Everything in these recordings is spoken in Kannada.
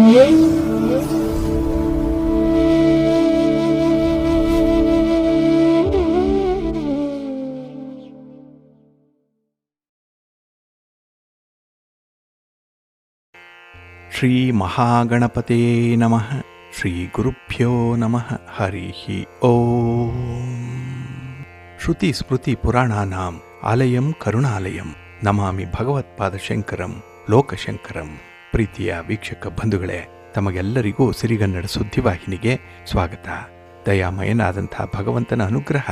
ಶ್ರೀ ಮಹಾಗಣಪತೇ ನಮಃ. ಶ್ರೀ ಗುರುಭ್ಯೋ ನಮಃ. ಹರಿ ಓಂ. ಶ್ರುತಿ ಸ್ಮೃತಿ ಪುರಾಣಾನಾಂ ಆಲಯಂ ಕರುಣಾಲಯಂ ನಮಾಮಿ ಭಗವತ್ಪಾದಶಂಕರಂ ಲೋಕಶಂಕರಂ. ಪ್ರೀತಿಯ ವೀಕ್ಷಕ ಬಂಧುಗಳೇ, ತಮಗೆಲ್ಲರಿಗೂ ಸಿರಿಗನ್ನಡ ಸುದ್ದಿವಾಹಿನಿಗೆ ಸ್ವಾಗತ. ದಯಾಮಯನಾದಂಥ ಭಗವಂತನ ಅನುಗ್ರಹ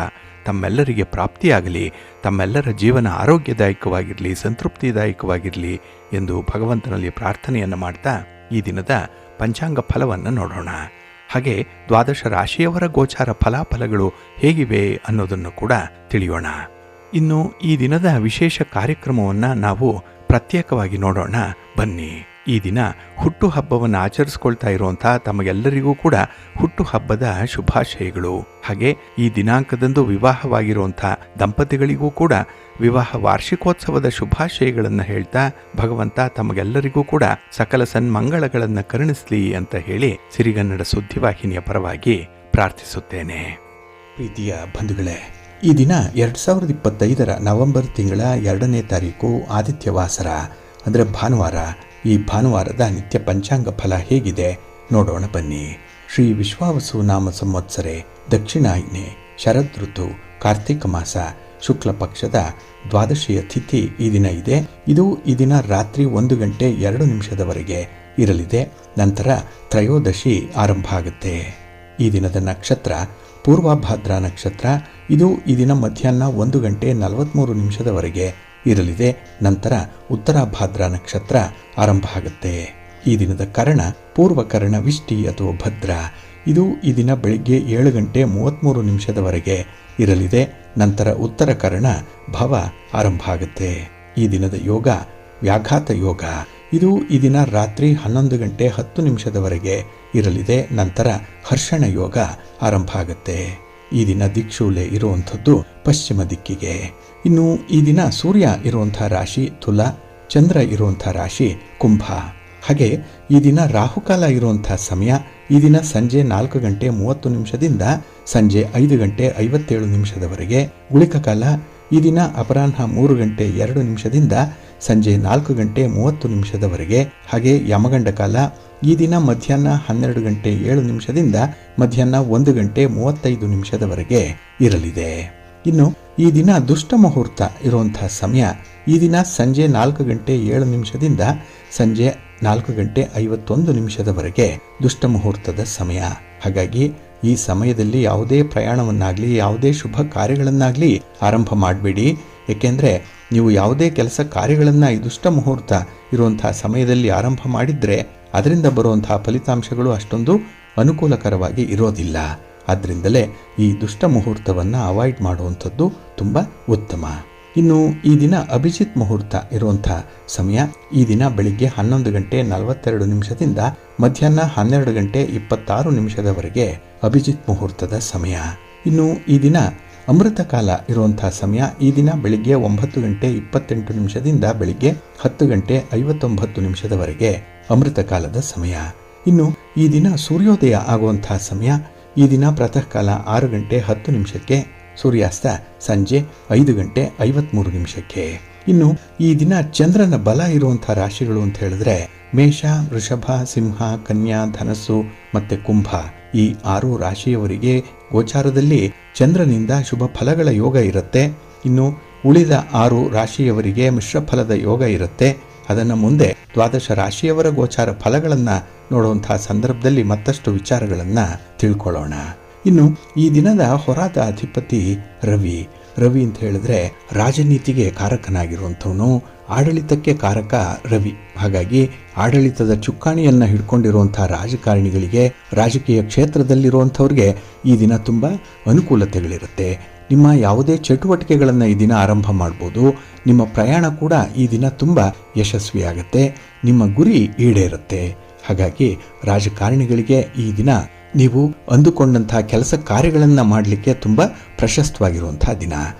ತಮ್ಮೆಲ್ಲರಿಗೆ ಪ್ರಾಪ್ತಿಯಾಗಲಿ, ತಮ್ಮೆಲ್ಲರ ಜೀವನ ಆರೋಗ್ಯದಾಯಕವಾಗಿರಲಿ, ಸಂತೃಪ್ತಿದಾಯಕವಾಗಿರಲಿ ಎಂದು ಭಗವಂತನಲ್ಲಿ ಪ್ರಾರ್ಥನೆಯನ್ನು ಮಾಡ್ತಾ ಈ ದಿನದ ಪಂಚಾಂಗ ಫಲವನ್ನು ನೋಡೋಣ. ಹಾಗೆ 12 ರಾಶಿಯವರ ಗೋಚಾರ ಫಲಾಫಲಗಳು ಹೇಗಿವೆ ಅನ್ನೋದನ್ನು ಕೂಡ ತಿಳಿಯೋಣ. ಇನ್ನು ಈ ದಿನದ ವಿಶೇಷ ಕಾರ್ಯಕ್ರಮವನ್ನು ನಾವು ಪ್ರತ್ಯೇಕವಾಗಿ ನೋಡೋಣ ಬನ್ನಿ. ಈ ದಿನ ಹುಟ್ಟುಹಬ್ಬವನ್ನು ಆಚರಿಸ್ಕೊಳ್ತಾ ಇರುವಂಥ ತಮಗೆಲ್ಲರಿಗೂ ಕೂಡ ಹುಟ್ಟುಹಬ್ಬದ ಶುಭಾಶಯಗಳು. ಹಾಗೆ ಈ ದಿನಾಂಕದಂದು ವಿವಾಹವಾಗಿರುವಂಥ ದಂಪತಿಗಳಿಗೂ ಕೂಡ ವಿವಾಹ ವಾರ್ಷಿಕೋತ್ಸವದ ಶುಭಾಶಯಗಳನ್ನು ಹೇಳ್ತಾ ಭಗವಂತ ತಮಗೆಲ್ಲರಿಗೂ ಕೂಡ ಸಕಲ ಸನ್ಮಂಗಳಗಳನ್ನು ಕರುಣಿಸಲಿ ಅಂತ ಹೇಳಿ ಸಿರಿಗನ್ನಡ ಸುದ್ದಿವಾಹಿನಿಯ ಪರವಾಗಿ ಪ್ರಾರ್ಥಿಸುತ್ತೇನೆ. ಪ್ರೀತಿಯ ಬಂಧುಗಳೇ, ಈ ದಿನ 2025 ನವೆಂಬರ್ ತಿಂಗಳ 2ನೇ ತಾರೀಕು ಆದಿತ್ಯವಾಸರ ಅಂದರೆ ಭಾನುವಾರ. ಈ ಭಾನುವಾರದ ನಿತ್ಯ ಪಂಚಾಂಗ ಫಲ ಹೇಗಿದೆ ನೋಡೋಣ ಬನ್ನಿ. ಶ್ರೀ ವಿಶ್ವಾವಸು ನಾಮ ಸಂವತ್ಸರೆ ದಕ್ಷಿಣಾಯನೆ ಶರದ್ ಋತು ಕಾರ್ತಿಕ ಮಾಸ ಶುಕ್ಲ ಪಕ್ಷದ ದ್ವಾದಶಿಯ ತಿಥಿ ಈ ದಿನ ಇದೆ. ಇದು ಈ ದಿನ ರಾತ್ರಿ 1 ಗಂಟೆ 2 ನಿಮಿಷದವರೆಗೆ ಇರಲಿದೆ. ನಂತರ ತ್ರಯೋದಶಿ ಆರಂಭ ಆಗುತ್ತೆ. ಈ ದಿನದ ನಕ್ಷತ್ರ ಪೂರ್ವಭಾದ್ರ ನಕ್ಷತ್ರ. ಇದು ಈ ದಿನ ಮಧ್ಯಾಹ್ನ 1 ಗಂಟೆ 43 ನಿಮಿಷದವರೆಗೆ ಇರಲಿದೆ. ನಂತರ ಉತ್ತರಾಭಾದ್ರ ನಕ್ಷತ್ರ ಆರಂಭ ಆಗುತ್ತೆ. ಈ ದಿನದ ಕರ್ಣ ಪೂರ್ವಕರ್ಣ ವಿಷ್ಟಿ ಅಥವಾ ಭದ್ರ. ಇದು ಈ ದಿನ ಬೆಳಿಗ್ಗೆ 7 ಗಂಟೆ 33 ನಿಮಿಷದವರೆಗೆ ಇರಲಿದೆ. ನಂತರ ಉತ್ತರ ಕರ್ಣ ಭವ ಆರಂಭ ಆಗುತ್ತೆ. ಈ ದಿನದ ಯೋಗ ವ್ಯಾಘಾತ ಯೋಗ. ಇದು ಈ ದಿನ ರಾತ್ರಿ 11 ಗಂಟೆ 10 ನಿಮಿಷದವರೆಗೆ ಇರಲಿದೆ. ನಂತರ ಹರ್ಷಣ ಯೋಗ ಆರಂಭ ಆಗುತ್ತೆ. ಈ ದಿನ ದಿಕ್ಷೂಲೆ ಇರುವಂಥದ್ದು ಪಶ್ಚಿಮ ದಿಕ್ಕಿಗೆ. ಇನ್ನು ಈ ದಿನ ಸೂರ್ಯ ಇರುವಂಥ ರಾಶಿ ತುಲ, ಚಂದ್ರ ಇರುವಂಥ ರಾಶಿ ಕುಂಭ. ಹಾಗೆ ಈ ದಿನ ರಾಹುಕಾಲ ಇರುವಂಥ ಸಮಯ ಈ ದಿನ ಸಂಜೆ 4 ಗಂಟೆ 30 ನಿಮಿಷದಿಂದ ಸಂಜೆ 5 ಗಂಟೆ 57 ನಿಮಿಷದವರೆಗೆ. ಗುಳಿಕ ಕಾಲ ಈ ದಿನ ಅಪರಾಹ್ನ 3 ಗಂಟೆ 2 ನಿಮಿಷದಿಂದ ಸಂಜೆ 4 ಗಂಟೆ 30 ನಿಮಿಷದವರೆಗೆ. ಹಾಗೆ ಯಮಗಂಡ ಕಾಲ ಈ ದಿನ ಮಧ್ಯಾಹ್ನ 12 ಗಂಟೆ 7 ನಿಮಿಷದಿಂದ ಮಧ್ಯಾಹ್ನ 1 ಗಂಟೆ 35 ನಿಮಿಷದವರೆಗೆ ಇರಲಿದೆ. ಇನ್ನು ಈ ದಿನ ದುಷ್ಟ ಮುಹೂರ್ತ ಇರುವಂತಹ ಸಮಯ ಈ ದಿನ ಸಂಜೆ 4 ಗಂಟೆ 7 ನಿಮಿಷದಿಂದ ಸಂಜೆ 4 ಗಂಟೆ 51 ನಿಮಿಷದವರೆಗೆ ದುಷ್ಟ ಮುಹೂರ್ತದ ಸಮಯ. ಹಾಗಾಗಿ ಈ ಸಮಯದಲ್ಲಿ ಯಾವುದೇ ಪ್ರಯಾಣವನ್ನಾಗಲಿ ಯಾವುದೇ ಶುಭ ಕಾರ್ಯಗಳನ್ನಾಗಲಿ ಆರಂಭ ಮಾಡಬೇಡಿ. ಏಕೆಂದರೆ ನೀವು ಯಾವುದೇ ಕೆಲಸ ಕಾರ್ಯಗಳನ್ನು ಈ ದುಷ್ಟ ಮುಹೂರ್ತ ಇರುವಂತಹ ಸಮಯದಲ್ಲಿ ಆರಂಭ ಮಾಡಿದರೆ ಅದರಿಂದ ಬರುವಂತಹ ಫಲಿತಾಂಶಗಳು ಅಷ್ಟೊಂದು ಅನುಕೂಲಕರವಾಗಿ ಇರೋದಿಲ್ಲ. ಆದ್ದರಿಂದಲೇ ಈ ದುಷ್ಟ ಮುಹೂರ್ತವನ್ನು ಅವಾಯ್ಡ್ ಮಾಡುವಂಥದ್ದು ತುಂಬ ಉತ್ತಮ. ಇನ್ನು ಈ ದಿನ ಅಭಿಜಿತ್ ಮುಹೂರ್ತ ಇರುವಂಥ ಸಮಯ ಈ ದಿನ ಬೆಳಿಗ್ಗೆ 11 ಗಂಟೆ 42 ನಿಮಿಷದಿಂದ ಮಧ್ಯಾಹ್ನ 12 ಗಂಟೆ 26 ನಿಮಿಷದವರೆಗೆ ಅಭಿಜಿತ್ ಮುಹೂರ್ತದ ಸಮಯ. ಇನ್ನು ಈ ದಿನ ಅಮೃತ ಕಾಲ ಇರುವಂಥ ಸಮಯ ಈ ದಿನ ಬೆಳಿಗ್ಗೆ 9 ಗಂಟೆ 28 ನಿಮಿಷದಿಂದ ಬೆಳಿಗ್ಗೆ 10 ಗಂಟೆ 59 ನಿಮಿಷದವರೆಗೆ ಅಮೃತ ಕಾಲದ ಸಮಯ. ಇನ್ನು ಈ ದಿನ ಸೂರ್ಯೋದಯ ಆಗುವಂತಹ ಸಮಯ ಈ ದಿನ ಪ್ರಾತಃ ಕಾಲ 6 ಗಂಟೆ 10 ನಿಮಿಷಕ್ಕೆ, ಸೂರ್ಯಾಸ್ತ ಸಂಜೆ 5 ಗಂಟೆ 53 ನಿಮಿಷಕ್ಕೆ. ಇನ್ನು ಈ ದಿನ ಚಂದ್ರನ ಬಲ ಇರುವಂಥ ರಾಶಿಗಳು ಅಂತ ಹೇಳಿದ್ರೆ ಮೇಷ, ವೃಷಭ, ಸಿಂಹ, ಕನ್ಯಾ, ಧನಸ್ಸು ಮತ್ತೆ ಕುಂಭ. ಈ 6 ರಾಶಿಯವರಿಗೆ ಗೋಚಾರದಲ್ಲಿ ಚಂದ್ರನಿಂದ ಶುಭ ಫಲಗಳ ಯೋಗ ಇರುತ್ತೆ. ಇನ್ನು ಉಳಿದ 6 ರಾಶಿಯವರಿಗೆ ಮಿಶ್ರ ಫಲದ ಯೋಗ ಇರುತ್ತೆ. ಅದನ್ನು ಮುಂದೆ 12 ರಾಶಿಯವರ ಗೋಚಾರ ಫಲಗಳನ್ನು ನೋಡುವಂತಹ ಸಂದರ್ಭದಲ್ಲಿ ಮತ್ತಷ್ಟು ವಿಚಾರಗಳನ್ನು ತಿಳ್ಕೊಳ್ಳೋಣ. ಇನ್ನು ಈ ದಿನದ ಹೊರಾದ ಅಧಿಪತಿ ರವಿ. ರವಿ ಅಂತ ಹೇಳಿದ್ರೆ ರಾಜನೀತಿಗೆ ಕಾರಕನಾಗಿರುವಂಥವನು, ಆಡಳಿತಕ್ಕೆ ಕಾರಕ ರವಿ. ಹಾಗಾಗಿ ಆಡಳಿತದ ಚುಕ್ಕಾಣಿಯನ್ನು ಹಿಡ್ಕೊಂಡಿರುವಂಥ ರಾಜಕಾರಣಿಗಳಿಗೆ, ರಾಜಕೀಯ ಕ್ಷೇತ್ರದಲ್ಲಿರುವಂಥವ್ರಿಗೆ ಈ ದಿನ ತುಂಬ ಅನುಕೂಲತೆಗಳಿರುತ್ತೆ. ನಿಮ್ಮ ಯಾವುದೇ ಚಟುವಟಿಕೆಗಳನ್ನು ಈ ದಿನ ಆರಂಭ ಮಾಡ್ಬೋದು. ನಿಮ್ಮ ಪ್ರಯಾಣ ಕೂಡ ಈ ದಿನ ತುಂಬ ಯಶಸ್ವಿಯಾಗುತ್ತೆ. ನಿಮ್ಮ ಗುರಿ ಈಡೇರುತ್ತೆ. ಹಾಗಾಗಿ ರಾಜಕಾರಣಿಗಳಿಗೆ ಈ ದಿನ ನೀವು ಅಂದುಕೊಂಡಂಥ ಕೆಲಸ ಕಾರ್ಯಗಳನ್ನು ಮಾಡಲಿಕ್ಕೆ ತುಂಬ ಪ್ರಶಸ್ತವಾಗಿರುವಂಥ ದಿನ.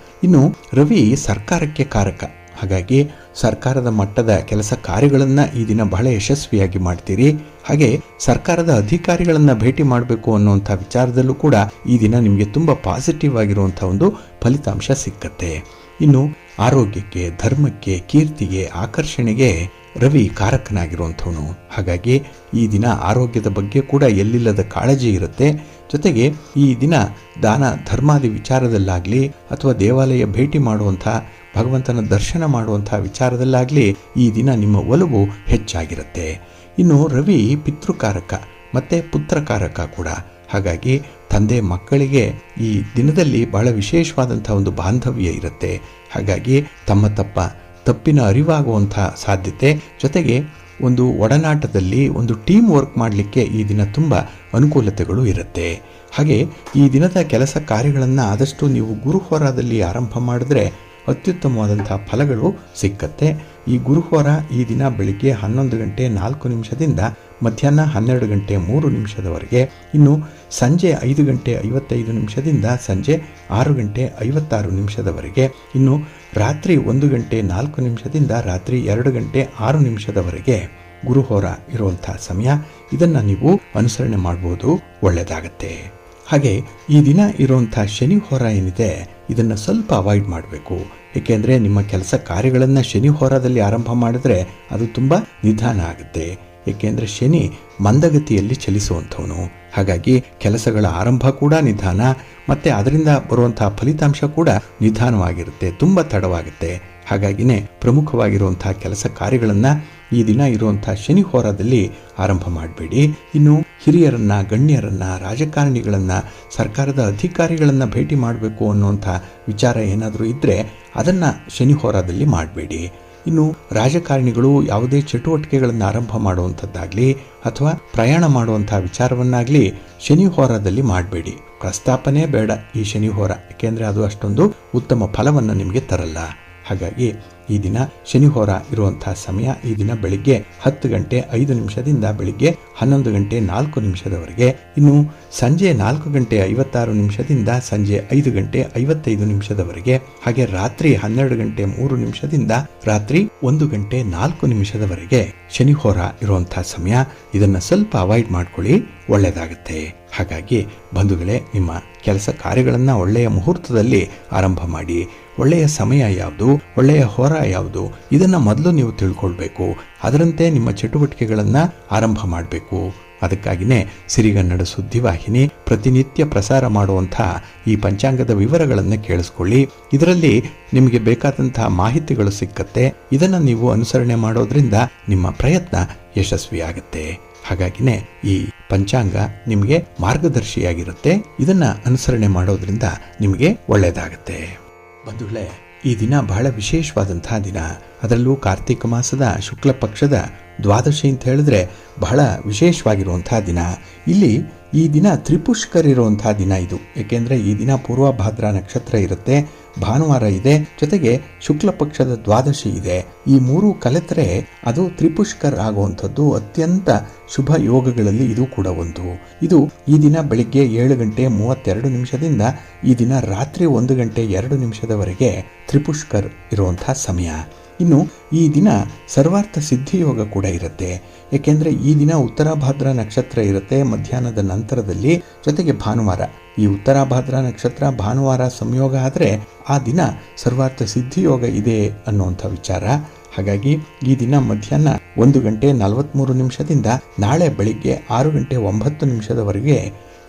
ಇನ್ನು ರವಿ ಸರ್ಕಾರಕ್ಕೆ ಕಾರಕ. ಹಾಗಾಗಿ ಸರ್ಕಾರದ ಮಟ್ಟದ ಕೆಲಸ ಕಾರ್ಯಗಳನ್ನು ಈ ದಿನ ಬಹಳ ಯಶಸ್ವಿಯಾಗಿ ಮಾಡ್ತೀರಿ. ಹಾಗೆ ಸರ್ಕಾರದ ಅಧಿಕಾರಿಗಳನ್ನು ಭೇಟಿ ಮಾಡಬೇಕು ಅನ್ನುವಂಥ ವಿಚಾರದಲ್ಲೂ ಕೂಡ ಈ ದಿನ ನಿಮಗೆ ತುಂಬ ಪಾಸಿಟಿವ್ ಆಗಿರುವಂಥ ಒಂದು ಫಲಿತಾಂಶ ಸಿಕ್ಕತ್ತೆ. ಇನ್ನು ಆರೋಗ್ಯಕ್ಕೆ, ಧರ್ಮಕ್ಕೆ, ಕೀರ್ತಿಗೆ, ಆಕರ್ಷಣೆಗೆ ರವಿ ಕಾರಕನಾಗಿರುವಂಥವನು. ಹಾಗಾಗಿ ಈ ದಿನ ಆರೋಗ್ಯದ ಬಗ್ಗೆ ಕೂಡ ಎಲ್ಲಿಲ್ಲದ ಕಾಳಜಿ ಇರುತ್ತೆ. ಜೊತೆಗೆ ಈ ದಿನ ದಾನ ಧರ್ಮಾದಿ ವಿಚಾರದಲ್ಲಾಗಲಿ ಅಥವಾ ದೇವಾಲಯ ಭೇಟಿ ಮಾಡುವಂಥ, ಭಗವಂತನ ದರ್ಶನ ಮಾಡುವಂಥ ವಿಚಾರದಲ್ಲಾಗಲಿ ಈ ದಿನ ನಿಮ್ಮ ಒಲವು ಹೆಚ್ಚಾಗಿರುತ್ತೆ. ಇನ್ನು ರವಿ ಪಿತೃಕಾರಕ ಮತ್ತು ಪುತ್ರಕಾರಕ ಕೂಡ. ಹಾಗಾಗಿ ತಂದೆ ಮಕ್ಕಳಿಗೆ ಈ ದಿನದಲ್ಲಿ ಬಹಳ ವಿಶೇಷವಾದಂಥ ಒಂದು ಬಾಂಧವ್ಯ ಇರುತ್ತೆ. ಹಾಗಾಗಿ ತಪ್ಪಿನ ಅರಿವಾಗುವಂಥ ಸಾಧ್ಯತೆ, ಜೊತೆಗೆ ಒಂದು ಒಡನಾಟದಲ್ಲಿ ಒಂದು ಟೀಮ್ ವರ್ಕ್ ಮಾಡಲಿಕ್ಕೆ ಈ ದಿನ ತುಂಬ ಅನುಕೂಲತೆಗಳು ಇರುತ್ತೆ. ಹಾಗೆ ಈ ದಿನದ ಕೆಲಸ ಕಾರ್ಯಗಳನ್ನು ಆದಷ್ಟು ನೀವು ಗುರುಹೋರಾದಲ್ಲಿ ಆರಂಭ ಮಾಡಿದ್ರೆ ಅತ್ಯುತ್ತಮವಾದಂಥ ಫಲಗಳು ಸಿಕ್ಕತ್ತೆ. ಈ ಗುರುಹೋರ ಈ ದಿನ ಬೆಳಿಗ್ಗೆ 11 ಗಂಟೆ 4 ನಿಮಿಷದಿಂದ ಮಧ್ಯಾಹ್ನ 12 ಗಂಟೆ 3 ನಿಮಿಷದವರೆಗೆ, ಇನ್ನು ಸಂಜೆ 5 ಗಂಟೆ 55 ನಿಮಿಷದಿಂದ ಸಂಜೆ 6 ಗಂಟೆ 56 ನಿಮಿಷದವರೆಗೆ, ಇನ್ನು ರಾತ್ರಿ 1 ಗಂಟೆ 4 ನಿಮಿಷದಿಂದ ರಾತ್ರಿ 2 ಗಂಟೆ 6 ನಿಮಿಷದವರೆಗೆ ಗುರುಹೋರ ಇರುವಂಥ ಸಮಯ. ಇದನ್ನು ನೀವು ಅನುಸರಣೆ ಮಾಡ್ಬೋದು, ಒಳ್ಳೆಯದಾಗತ್ತೆ. ಹಾಗೆ ಈ ದಿನ ಇರುವಂಥ ಶನಿ ಹೋರ ಏನಿದೆ ಇದನ್ನು ಸ್ವಲ್ಪ ಅವಾಯ್ಡ್ ಮಾಡಬೇಕು. ಏಕೆಂದರೆ ನಿಮ್ಮ ಕೆಲಸ ಕಾರ್ಯಗಳನ್ನು ಶನಿ ಹೋರಾದಲ್ಲಿ ಆರಂಭ ಮಾಡಿದ್ರೆ ಅದು ತುಂಬ ನಿಧಾನ ಆಗುತ್ತೆ. ಏಕೆಂದರೆ ಶನಿ ಮಂದಗತಿಯಲ್ಲಿ ಚಲಿಸುವಂಥವನು. ಹಾಗಾಗಿ ಕೆಲಸಗಳ ಆರಂಭ ಕೂಡ ನಿಧಾನ, ಮತ್ತು ಅದರಿಂದ ಬರುವಂಥ ಫಲಿತಾಂಶ ಕೂಡ ನಿಧಾನವಾಗಿರುತ್ತೆ, ತುಂಬ ತಡವಾಗುತ್ತೆ. ಹಾಗಾಗಿನೇ ಪ್ರಮುಖವಾಗಿರುವಂಥ ಕೆಲಸ ಕಾರ್ಯಗಳನ್ನು ಈ ದಿನ ಇರುವಂಥ ಶನಿ ಹೋರಾದಲ್ಲಿ ಆರಂಭ ಮಾಡಬೇಡಿ. ಇನ್ನು ಹಿರಿಯರನ್ನ, ಗಣ್ಯರನ್ನ, ರಾಜಕಾರಣಿಗಳನ್ನ, ಸರ್ಕಾರದ ಅಧಿಕಾರಿಗಳನ್ನ ಭೇಟಿ ಮಾಡಬೇಕು ಅನ್ನುವಂಥ ವಿಚಾರ ಏನಾದರೂ ಇದ್ದರೆ ಅದನ್ನು ಶನಿ ಹೋರಾದಲ್ಲಿ ಮಾಡಬೇಡಿ. ಇನ್ನು ರಾಜಕಾರಣಿಗಳು ಯಾವುದೇ ಚಟುವಟಿಕೆಗಳನ್ನು ಆರಂಭ ಮಾಡುವಂಥದ್ದಾಗಲಿ ಅಥವಾ ಪ್ರಯಾಣ ಮಾಡುವಂಥ ವಿಚಾರವನ್ನಾಗಲಿ ಶನಿ ಹೋರಾದಲ್ಲಿ ಮಾಡಬೇಡಿ. ಪ್ರಸ್ತಾಪನೆ ಬೇಡ ಈ ಶನಿ ಹೋರ, ಏಕೆಂದರೆ ಅದು ಅಷ್ಟೊಂದು ಉತ್ತಮ ಫಲವನ್ನು ನಿಮಗೆ ತರಲ್ಲ. ಹಾಗಾಗಿ ಈ ದಿನ ಶನಿ ಹೋರ ಇರುವಂಥ ಸಮಯ ಈ ದಿನ ಬೆಳಿಗ್ಗೆ 10 ಗಂಟೆ 5 ನಿಮಿಷದಿಂದ ಬೆಳಿಗ್ಗೆ 11 ಗಂಟೆ 4 ನಿಮಿಷದವರೆಗೆ, ಇನ್ನು ಸಂಜೆ 4 ಗಂಟೆ 56 ನಿಮಿಷದಿಂದ ಸಂಜೆ 5 ಗಂಟೆ 55 ನಿಮಿಷದವರೆಗೆ, ಹಾಗೆ ರಾತ್ರಿ 12 ಗಂಟೆ 3 ನಿಮಿಷದಿಂದ ರಾತ್ರಿ 1 ಗಂಟೆ 4 ನಿಮಿಷದವರೆಗೆ ಶನಿ ಹೋರ ಇರುವಂಥ ಸಮಯ. ಇದನ್ನು ಸ್ವಲ್ಪ ಅವಾಯ್ಡ್ ಮಾಡ್ಕೊಳ್ಳಿ, ಒಳ್ಳೆಯದಾಗುತ್ತೆ. ಹಾಗಾಗಿ ಬಂಧುಗಳೇ, ನಿಮ್ಮ ಕೆಲಸ ಕಾರ್ಯಗಳನ್ನು ಒಳ್ಳೆಯ ಮುಹೂರ್ತದಲ್ಲಿ ಆರಂಭ ಮಾಡಿ. ಒಳ್ಳೆಯ ಸಮಯ ಯಾವುದು, ಒಳ್ಳೆಯ ಹೋರ ಯಾವುದು, ಇದನ್ನು ಮೊದಲು ನೀವು ತಿಳ್ಕೊಳ್ಬೇಕು. ಅದರಂತೆ ನಿಮ್ಮ ಚಟುವಟಿಕೆಗಳನ್ನು ಆರಂಭ ಮಾಡಬೇಕು. ಅದಕ್ಕಾಗಿಯೇ ಸಿರಿಗನ್ನಡ ಸುದ್ದಿವಾಹಿನಿ ಪ್ರತಿನಿತ್ಯ ಪ್ರಸಾರ ಮಾಡುವಂಥ ಈ ಪಂಚಾಂಗದ ವಿವರಗಳನ್ನು ಕೇಳಿಸ್ಕೊಳ್ಳಿ. ಇದರಲ್ಲಿ ನಿಮಗೆ ಬೇಕಾದಂತಹ ಮಾಹಿತಿಗಳು ಸಿಕ್ಕತ್ತೆ. ಇದನ್ನು ನೀವು ಅನುಸರಣೆ ಮಾಡೋದ್ರಿಂದ ನಿಮ್ಮ ಪ್ರಯತ್ನ ಯಶಸ್ವಿಯಾಗುತ್ತೆ. ಹಾಗಾಗಿನೇ ಈ ಪಂಚಾಂಗ ನಿಮಗೆ ಮಾರ್ಗದರ್ಶಿಯಾಗಿರುತ್ತೆ. ಇದನ್ನ ಅನುಸರಣೆ ಮಾಡೋದ್ರಿಂದ ನಿಮಗೆ ಒಳ್ಳೆಯದಾಗುತ್ತೆ. ಬಂಧುಗಳೇ, ಈ ದಿನ ಬಹಳ ವಿಶೇಷವಾದಂತಹ ದಿನ. ಅದರಲ್ಲೂ ಕಾರ್ತಿಕ ಮಾಸದ ಶುಕ್ಲ ಪಕ್ಷದ ದ್ವಾದಶಿ ಅಂತ ಹೇಳಿದ್ರೆ ಬಹಳ ವಿಶೇಷವಾಗಿರುವಂತಹ ದಿನ. ಇಲ್ಲಿ ಈ ದಿನ ತ್ರಿಪುಷ್ಕರ್ ಇರುವಂತಹ ದಿನ ಇದು. ಏಕೆಂದರೆ ಈ ದಿನ ಪೂರ್ವಭಾದ್ರ ನಕ್ಷತ್ರ ಇರುತ್ತೆ, ಭಾನುವಾರ ಇದೆ, ಜೊತೆಗೆ ಶುಕ್ಲ ಪಕ್ಷದ ದ್ವಾದಶಿ ಇದೆ. ಈ ಮೂರು ಕಲೆತರೆ ಅದು ತ್ರಿಪುಷ್ಕರ್ ಆಗುವಂಥದ್ದು ಅತ್ಯಂತ ಶುಭ ಯೋಗಗಳಲ್ಲಿ ಇದು ಕೂಡ ಒಂದು. ಇದು ಈ ದಿನ ಬೆಳಿಗ್ಗೆ 7 ಗಂಟೆ 32 ನಿಮಿಷದಿಂದ ಈ ದಿನ ರಾತ್ರಿ 1 ಗಂಟೆ 2 ನಿಮಿಷದವರೆಗೆ ತ್ರಿಪುಷ್ಕರ್ ಇರುವಂತಹ ಸಮಯ. ಇನ್ನು ಈ ದಿನ ಸರ್ವಾರ್ಥ ಸಿದ್ಧಿಯೋಗ ಕೂಡ ಇರುತ್ತೆ. ಏಕೆಂದರೆ ಈ ದಿನ ಉತ್ತರಾಭಾದ್ರ ನಕ್ಷತ್ರ ಇರುತ್ತೆ ಮಧ್ಯಾಹ್ನದ ನಂತರದಲ್ಲಿ, ಜೊತೆಗೆ ಭಾನುವಾರ. ಈ ಉತ್ತರಾಭಾದ್ರ ನಕ್ಷತ್ರ ಭಾನುವಾರ ಸಂಯೋಗ ಆದರೆ ಆ ದಿನ ಸರ್ವಾರ್ಥ ಸಿದ್ಧಿಯೋಗ ಇದೆ ಅನ್ನುವಂಥ ವಿಚಾರ. ಹಾಗಾಗಿ ಈ ದಿನ ಮಧ್ಯಾಹ್ನ 1 ಗಂಟೆ 43 ನಿಮಿಷದಿಂದ ನಾಳೆ ಬೆಳಿಗ್ಗೆ 6 ಗಂಟೆ 9 ನಿಮಿಷದವರೆಗೆ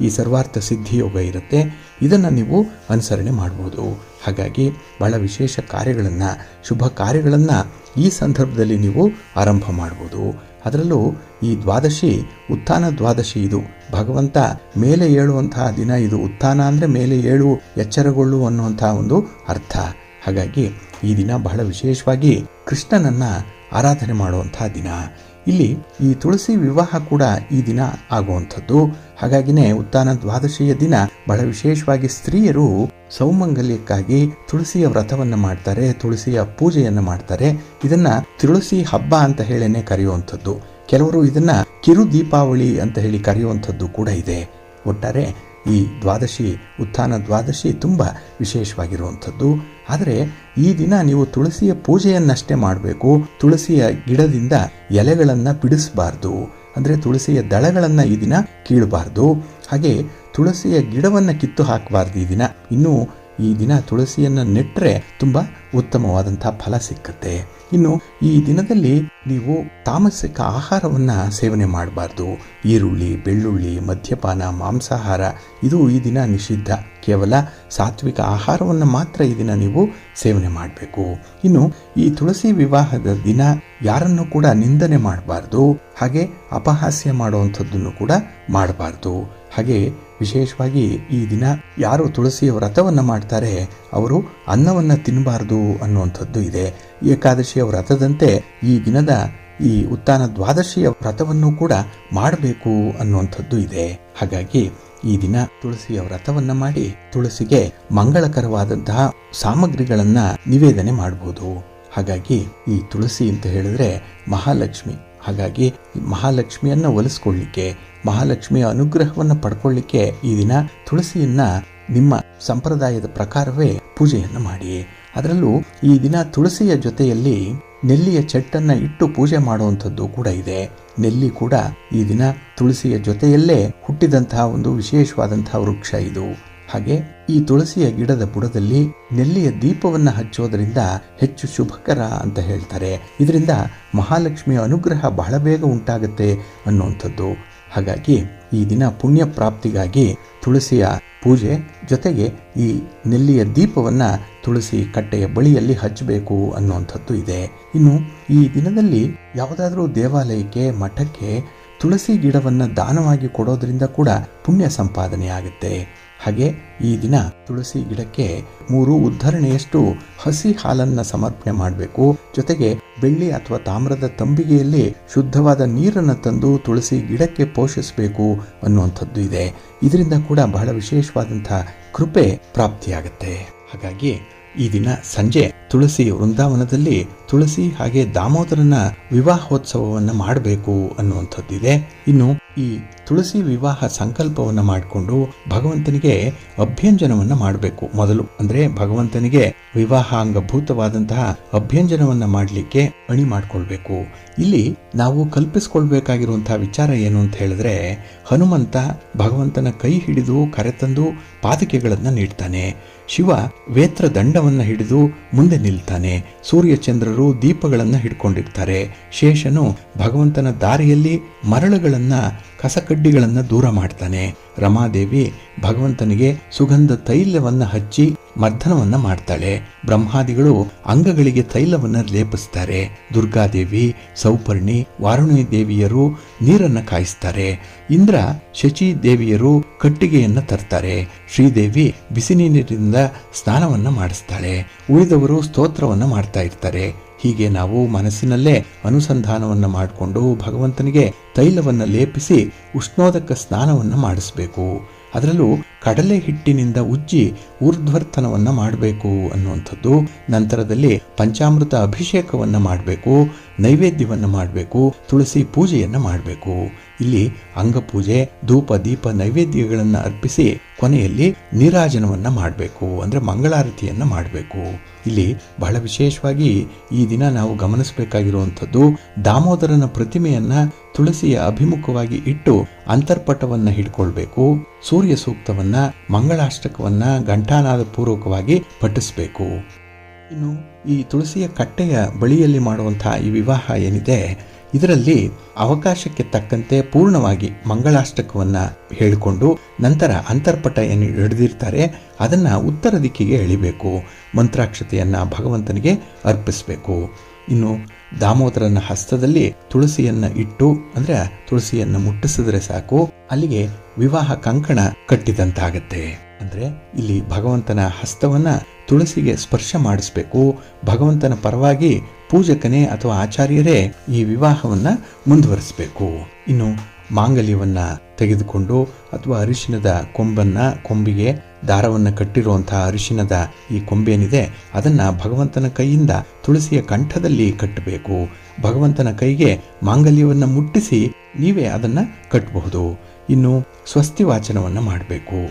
ಈ ಸರ್ವಾರ್ಥ ಸಿದ್ಧಿಯೋಗ ಇರುತ್ತೆ. ಇದನ್ನು ನೀವು ಅನುಸರಣೆ ಮಾಡ್ಬೋದು. ಹಾಗಾಗಿ ಬಹಳ ವಿಶೇಷ ಕಾರ್ಯಗಳನ್ನು, ಶುಭ ಕಾರ್ಯಗಳನ್ನು ಈ ಸಂದರ್ಭದಲ್ಲಿ ನೀವು ಆರಂಭ ಮಾಡ್ಬೋದು. ಅದರಲ್ಲೂ ಈ ದ್ವಾದಶಿ ಉತ್ಥಾನ ದ್ವಾದಶಿ, ಇದು ಭಗವಂತ ಮೇಲೆ ಏಳುವಂತಹ ದಿನ. ಇದು ಉತ್ಥಾನ ಅಂದರೆ ಮೇಲೆ ಏಳು, ಎಚ್ಚರಗೊಳ್ಳು ಅನ್ನುವಂತಹ ಒಂದು ಅರ್ಥ. ಹಾಗಾಗಿ ಈ ದಿನ ಬಹಳ ವಿಶೇಷವಾಗಿ ಕೃಷ್ಣನನ್ನು ಆರಾಧನೆ ಮಾಡುವಂತಹ ದಿನ. ಇಲ್ಲಿ ಈ ತುಳಸಿ ವಿವಾಹ ಕೂಡ ಈ ದಿನ ಆಗುವಂಥದ್ದು. ಹಾಗಾಗಿನೇ ಉತ್ಥಾನ ದ್ವಾದಶಿಯ ದಿನ ಬಹಳ ವಿಶೇಷವಾಗಿ ಸ್ತ್ರೀಯರು ಸೌಮಂಗಲ್ಯಕ್ಕಾಗಿ ತುಳಸಿಯ ವ್ರತವನ್ನು ಮಾಡ್ತಾರೆ, ತುಳಸಿಯ ಪೂಜೆಯನ್ನು ಮಾಡ್ತಾರೆ. ಇದನ್ನ ತುಳಸಿ ಹಬ್ಬ ಅಂತ ಹೇಳೇನೆ ಕರೆಯುವಂಥದ್ದು. ಕೆಲವರು ಇದನ್ನ ಕಿರು ದೀಪಾವಳಿ ಅಂತ ಹೇಳಿ ಕರೆಯುವಂಥದ್ದು ಕೂಡ ಇದೆ. ಒಟ್ಟಾರೆ ಈ ದ್ವಾದಶಿ, ಉತ್ಥಾನ ದ್ವಾದಶಿ ತುಂಬ ವಿಶೇಷವಾಗಿರುವಂಥದ್ದು. ಆದರೆ ಈ ದಿನ ನೀವು ತುಳಸಿಯ ಪೂಜೆಯನ್ನಷ್ಟೇ ಮಾಡಬೇಕು. ತುಳಸಿಯ ಗಿಡದಿಂದ ಎಲೆಗಳನ್ನು ಬಿಡಿಸಬಾರ್ದು, ಅಂದರೆ ತುಳಸಿಯ ದಳಗಳನ್ನು ಈ ದಿನ ಕೀಳಬಾರ್ದು. ಹಾಗೆ ತುಳಸಿಯ ಗಿಡವನ್ನು ಕಿತ್ತು ಹಾಕಬಾರ್ದು ಈ ದಿನ. ಇನ್ನು ಈ ದಿನ ತುಳಸಿಯನ್ನು ನೆಟ್ಟರೆ ತುಂಬ ಉತ್ತಮವಾದಂಥ ಫಲ ಸಿಕ್ಕತ್ತೆ. ಇನ್ನು ಈ ದಿನದಲ್ಲಿ ನೀವು ತಾಮಸಿಕ ಆಹಾರವನ್ನು ಸೇವನೆ ಮಾಡಬಾರ್ದು. ಈರುಳ್ಳಿ, ಬೆಳ್ಳುಳ್ಳಿ, ಮದ್ಯಪಾನ, ಮಾಂಸಾಹಾರ ಇದು ಈ ದಿನ ನಿಷಿದ್ಧ. ಕೇವಲ ಸಾತ್ವಿಕ ಆಹಾರವನ್ನು ಮಾತ್ರ ಈ ದಿನ ನೀವು ಸೇವನೆ ಮಾಡಬೇಕು. ಇನ್ನು ಈ ತುಳಸಿ ವಿವಾಹದ ದಿನ ಯಾರನ್ನು ಕೂಡ ನಿಂದನೆ ಮಾಡಬಾರ್ದು, ಹಾಗೆ ಅಪಹಾಸ್ಯ ಮಾಡುವಂಥದ್ದನ್ನು ಕೂಡ ಮಾಡಬಾರ್ದು. ಹಾಗೆ ವಿಶೇಷವಾಗಿ ಈ ದಿನ ಯಾರು ತುಳಸಿಯ ವ್ರತವನ್ನು ಮಾಡ್ತಾರೆ ಅವರು ಅನ್ನವನ್ನು ತಿನ್ನಬಾರ್ದು ಅನ್ನುವಂಥದ್ದು ಇದೆ. ಏಕಾದಶಿಯ ವ್ರತದಂತೆ ಈ ದಿನದ ಈ ಉತ್ಥಾನ ದ್ವಾದಶಿಯ ವ್ರತವನ್ನು ಕೂಡ ಮಾಡಬೇಕು ಅನ್ನುವಂಥದ್ದು ಇದೆ. ಹಾಗಾಗಿ ಈ ದಿನ ತುಳಸಿಯ ವ್ರತವನ್ನ ಮಾಡಿ ತುಳಸಿಗೆ ಮಂಗಳಕರವಾದಂತಹ ಸಾಮಗ್ರಿಗಳನ್ನ ನಿವೇದನೆ ಮಾಡಬಹುದು. ಹಾಗಾಗಿ ಈ ತುಳಸಿ ಅಂತ ಹೇಳಿದ್ರೆ ಮಹಾಲಕ್ಷ್ಮಿ. ಹಾಗಾಗಿ ಮಹಾಲಕ್ಷ್ಮಿಯನ್ನ ಒಲಿಸ್ಕೊಳ್ಳಿಕ್ಕೆ, ಮಹಾಲಕ್ಷ್ಮಿಯ ಅನುಗ್ರಹವನ್ನು ಪಡ್ಕೊಳ್ಳಿಕ್ಕೆ ಈ ದಿನ ತುಳಸಿಯನ್ನ ನಿಮ್ಮ ಸಂಪ್ರದಾಯದ ಪ್ರಕಾರವೇ ಪೂಜೆಯನ್ನು ಮಾಡಿ. ಅದರಲ್ಲೂ ಈ ದಿನ ತುಳಸಿಯ ಜೊತೆಯಲ್ಲಿ ನೆಲ್ಲಿಯ ಚೆಟ್ಟನ್ನ ಇಟ್ಟು ಪೂಜೆ ಮಾಡುವಂಥದ್ದು ಕೂಡ ಇದೆ. ನೆಲ್ಲಿ ಕೂಡ ಈ ದಿನ ತುಳಸಿಯ ಜೊತೆಯಲ್ಲೇ ಹುಟ್ಟಿದಂತಹ ಒಂದು ವಿಶೇಷವಾದಂತಹ ವೃಕ್ಷ ಇದು. ಹಾಗೆ ಈ ತುಳಸಿಯ ಗಿಡದ ಬುಡದಲ್ಲಿ ನೆಲ್ಲಿಯ ದೀಪವನ್ನು ಹಚ್ಚೋದ್ರಿಂದ ಹೆಚ್ಚು ಶುಭಕರ ಅಂತ ಹೇಳ್ತಾರೆ. ಇದರಿಂದ ಮಹಾಲಕ್ಷ್ಮಿಯ ಅನುಗ್ರಹ ಬಹಳ ಬೇಗ ಉಂಟಾಗುತ್ತೆ ಅನ್ನುವಂಥದ್ದು. ಹಾಗಾಗಿ ಈ ದಿನ ಪುಣ್ಯ ಪ್ರಾಪ್ತಿಗಾಗಿ ತುಳಸಿಯ ಪೂಜೆ ಜೊತೆಗೆ ಈ ನೆಲ್ಲಿಯ ದೀಪವನ್ನ ತುಳಸಿ ಕಟ್ಟೆಯ ಬಳಿಯಲ್ಲಿ ಹಚ್ಚಬೇಕು ಅನ್ನುವಂಥದ್ದು ಇದೆ. ಇನ್ನು ಈ ದಿನದಲ್ಲಿ ಯಾವುದಾದ್ರೂ ದೇವಾಲಯಕ್ಕೆ, ಮಠಕ್ಕೆ ತುಳಸಿ ಗಿಡವನ್ನ ದಾನವಾಗಿ ಕೊಡೋದ್ರಿಂದ ಕೂಡ ಪುಣ್ಯ ಸಂಪಾದನೆ ಆಗುತ್ತೆ. ಹಾಗೆ ಈ ದಿನ ತುಳಸಿ ಗಿಡಕ್ಕೆ 3 ಉದ್ಧರಣೆಯಷ್ಟು ಹಸಿ ಹಾಲನ್ನ ಸಮರ್ಪಣೆ ಮಾಡಬೇಕು. ಜೊತೆಗೆ ಬೆಳ್ಳಿ ಅಥವಾ ತಾಮ್ರದ ತಂಬಿಗೆಯಲ್ಲಿ ಶುದ್ಧವಾದ ನೀರನ್ನು ತಂದು ತುಳಸಿ ಗಿಡಕ್ಕೆ ಪೋಷಿಸಬೇಕು ಅನ್ನುವಂಥದ್ದು ಇದೆ. ಇದರಿಂದ ಕೂಡ ಬಹಳ ವಿಶೇಷವಾದಂತಹ ಕೃಪೆ ಪ್ರಾಪ್ತಿಯಾಗುತ್ತೆ. ಹಾಗಾಗಿ ಈ ದಿನ ಸಂಜೆ ತುಳಸಿ ವೃಂದಾವನದಲ್ಲಿ ತುಳಸಿ ಹಾಗೆ ದಾಮೋದರನ ವಿವಾಹೋತ್ಸವವನ್ನು ಮಾಡಬೇಕು ಅನ್ನುವಂಥದ್ದಿದೆ. ಇನ್ನು ಈ ತುಳಸಿ ವಿವಾಹ ಸಂಕಲ್ಪವನ್ನು ಮಾಡಿಕೊಂಡು ಭಗವಂತನಿಗೆ ಅಭ್ಯಂಜನವನ್ನ ಮಾಡಬೇಕು ಮೊದಲು. ಅಂದ್ರೆ ಭಗವಂತನಿಗೆ ವಿವಾಹಾಂಗಭೂತವಾದಂತಹ ಅಭ್ಯಂಜನವನ್ನ ಮಾಡಲಿಕ್ಕೆ ಅಣಿ ಮಾಡ್ಕೊಳ್ಬೇಕು. ಇಲ್ಲಿ ನಾವು ಕಲ್ಪಿಸ್ಕೊಳ್ಬೇಕಾಗಿರುವಂತಹ ವಿಚಾರ ಏನು ಅಂತ ಹೇಳಿದ್ರೆ, ಹನುಮಂತ ಭಗವಂತನ ಕೈ ಹಿಡಿದು ಕರೆತಂದು ಪಾದಕೆಗಳನ್ನ ನೀಡ್ತಾನೆ. ಶಿವ ವೇತ್ರ ದಂಡವನ್ನ ಹಿಡಿದು ಮುಂದೆ ನಿಲ್ತಾನೆ. ಸೂರ್ಯಚಂದ್ರರು ದೀಪಗಳನ್ನ ಹಿಡ್ಕೊಂಡಿರ್ತಾರೆ. ಶೇಷನು ಭಗವಂತನ ದಾರಿಯಲ್ಲಿ ಮರಳುಗಳನ್ನ, ಕಸಕಡ್ಡಿಗಳನ್ನ ದೂರ ಮಾಡ್ತಾನೆ. ರಮಾದೇವಿ ಭಗವಂತನಿಗೆ ಸುಗಂಧ ತೈಲವನ್ನ ಹಚ್ಚಿ ಮರ್ದನವನ್ನ ಮಾಡ್ತಾಳೆ. ಬ್ರಹ್ಮಾದಿಗಳು ಅಂಗಗಳಿಗೆ ತೈಲವನ್ನ ಲೇಪಿಸ್ತಾರೆ. ದುರ್ಗಾದೇವಿ, ಸೌಪರ್ಣಿ, ವಾರುಣಿ ದೇವಿಯರು ನೀರನ್ನ ಕಾಯಿಸ್ತಾರೆ. ಇಂದ್ರ, ಶಚಿ ದೇವಿಯರು ಕಟ್ಟಿಗೆಯನ್ನ ತರ್ತಾರೆ. ಶ್ರೀದೇವಿ ಬಿಸಿ ನೀರಿನಿಂದ ಸ್ನಾನವನ್ನ ಮಾಡಿಸ್ತಾಳೆ. ಉಳಿದವರು ಸ್ತೋತ್ರವನ್ನ ಮಾಡ್ತಾ ಇರ್ತಾರೆ. ಹೀಗೆ ನಾವು ಮನಸ್ಸಿನಲ್ಲೇ ಅನುಸಂಧಾನವನ್ನ ಮಾಡಿಕೊಂಡು ಭಗವಂತನಿಗೆ ತೈಲವನ್ನ ಲೇಪಿಸಿ ಉಷ್ಣೋದಕ ಸ್ನಾನವನ್ನ ಮಾಡಿಸ್ಬೇಕು. ಅದರಲ್ಲೂ ಕಡಲೆ ಹಿಟ್ಟಿನಿಂದ ಉಜ್ಜಿ ಊರ್ಧ್ವರ್ಥನವನ್ನ ಮಾಡಬೇಕು ಅನ್ನುವಂಥದ್ದು. ನಂತರದಲ್ಲಿ ಪಂಚಾಮೃತ ಅಭಿಷೇಕವನ್ನ ಮಾಡಬೇಕು, ನೈವೇದ್ಯವನ್ನ ಮಾಡಬೇಕು, ತುಳಸಿ ಪೂಜೆಯನ್ನ ಮಾಡಬೇಕು. ಇಲ್ಲಿ ಅಂಗಪೂಜೆ, ಧೂಪ, ದೀಪ, ನೈವೇದ್ಯಗಳನ್ನ ಅರ್ಪಿಸಿ ಕೊನೆಯಲ್ಲಿ ನೀರಾಜನವನ್ನ ಮಾಡಬೇಕು, ಅಂದ್ರೆ ಮಂಗಳಾರತಿಯನ್ನ ಮಾಡಬೇಕು. ಇಲ್ಲಿ ಬಹಳ ವಿಶೇಷವಾಗಿ ಈ ದಿನ ನಾವು ಗಮನಿಸಬೇಕಾಗಿರುವಂಥದ್ದು, ದಾಮೋದರನ ಪ್ರತಿಮೆಯನ್ನ ತುಳಸಿಯ ಅಭಿಮುಖವಾಗಿ ಇಟ್ಟು ಅಂತರ್ಪಟವನ್ನ ಹಿಡ್ಕೊಳ್ಬೇಕು. ಸೂರ್ಯ ಸೂಕ್ತವನ್ನ, ಮಂಗಳಾಷ್ಟಕವನ್ನ ಘಂಟಾನಾದ ಪೂರ್ವಕವಾಗಿ ಪಠಿಸಬೇಕು. ಇನ್ನು ಈ ತುಳಸಿಯ ಕಟ್ಟೆಯ ಬಳಿಯಲ್ಲಿ ಮಾಡುವಂತಹ ಈ ವಿವಾಹ ಏನಿದೆ, ಇದರಲ್ಲಿ ಅವಕಾಶಕ್ಕೆ ತಕ್ಕಂತೆ ಪೂರ್ಣವಾಗಿ ಮಂಗಳಾಷ್ಟಕವನ್ನ ಹೇಳಿಕೊಂಡು ನಂತರ ಅಂತರ್ಪಟ ಏನು ಹಿಡಿದಿರ್ತಾರೆ ಅದನ್ನ ಉತ್ತರ ದಿಕ್ಕಿಗೆ ಎಳಿಬೇಕು. ಮಂತ್ರಾಕ್ಷತೆಯನ್ನ ಭಗವಂತನಿಗೆ ಅರ್ಪಿಸಬೇಕು. ಇನ್ನು ದಾಮೋದರನ ಹಸ್ತದಲ್ಲಿ ತುಳಸಿಯನ್ನ ಇಟ್ಟು, ಅಂದ್ರೆ ತುಳಸಿಯನ್ನ ಮುಟ್ಟಿಸಿದ್ರೆ ಸಾಕು, ಅಲ್ಲಿಗೆ ವಿವಾಹ ಕಂಕಣ ಕಟ್ಟಿದಂತಾಗತ್ತೆ. ಅಂದ್ರೆ ಇಲ್ಲಿ ಭಗವಂತನ ಹಸ್ತವನ್ನ ತುಳಸಿಗೆ ಸ್ಪರ್ಶ ಮಾಡಿಸ್ಬೇಕು. ಭಗವಂತನ ಪರವಾಗಿ ಪೂಜಕನೇ ಅಥವಾ ಆಚಾರ್ಯರೇ ಈ ವಿವಾಹವನ್ನ ಮುಂದುವರಿಸಬೇಕು. ಇನ್ನು ಮಾಂಗಲ್ಯವನ್ನ ತೆಗೆದುಕೊಂಡು ಅಥವಾ ಅರಿಶಿನದ ಕೊಂಬಿಗೆ ದಾರವನ್ನು ಕಟ್ಟಿರುವಂತಹ ಅರಿಶಿನದ ಈ ಕೊಂಬೇನಿದೆ ಅದನ್ನ ಭಗವಂತನ ಕೈಯಿಂದ ತುಳಸಿಯ ಕಂಠದಲ್ಲಿ ಕಟ್ಟಬೇಕು. ಭಗವಂತನ ಕೈಗೆ ಮಾಂಗಲ್ಯವನ್ನ ಮುಟ್ಟಿಸಿ ನೀವೇ ಅದನ್ನ ಕಟ್ಟಬಹುದು. ಇನ್ನು ಸ್ವಸ್ತಿ ವಾಚನವನ್ನ ಮಾಡಬೇಕು.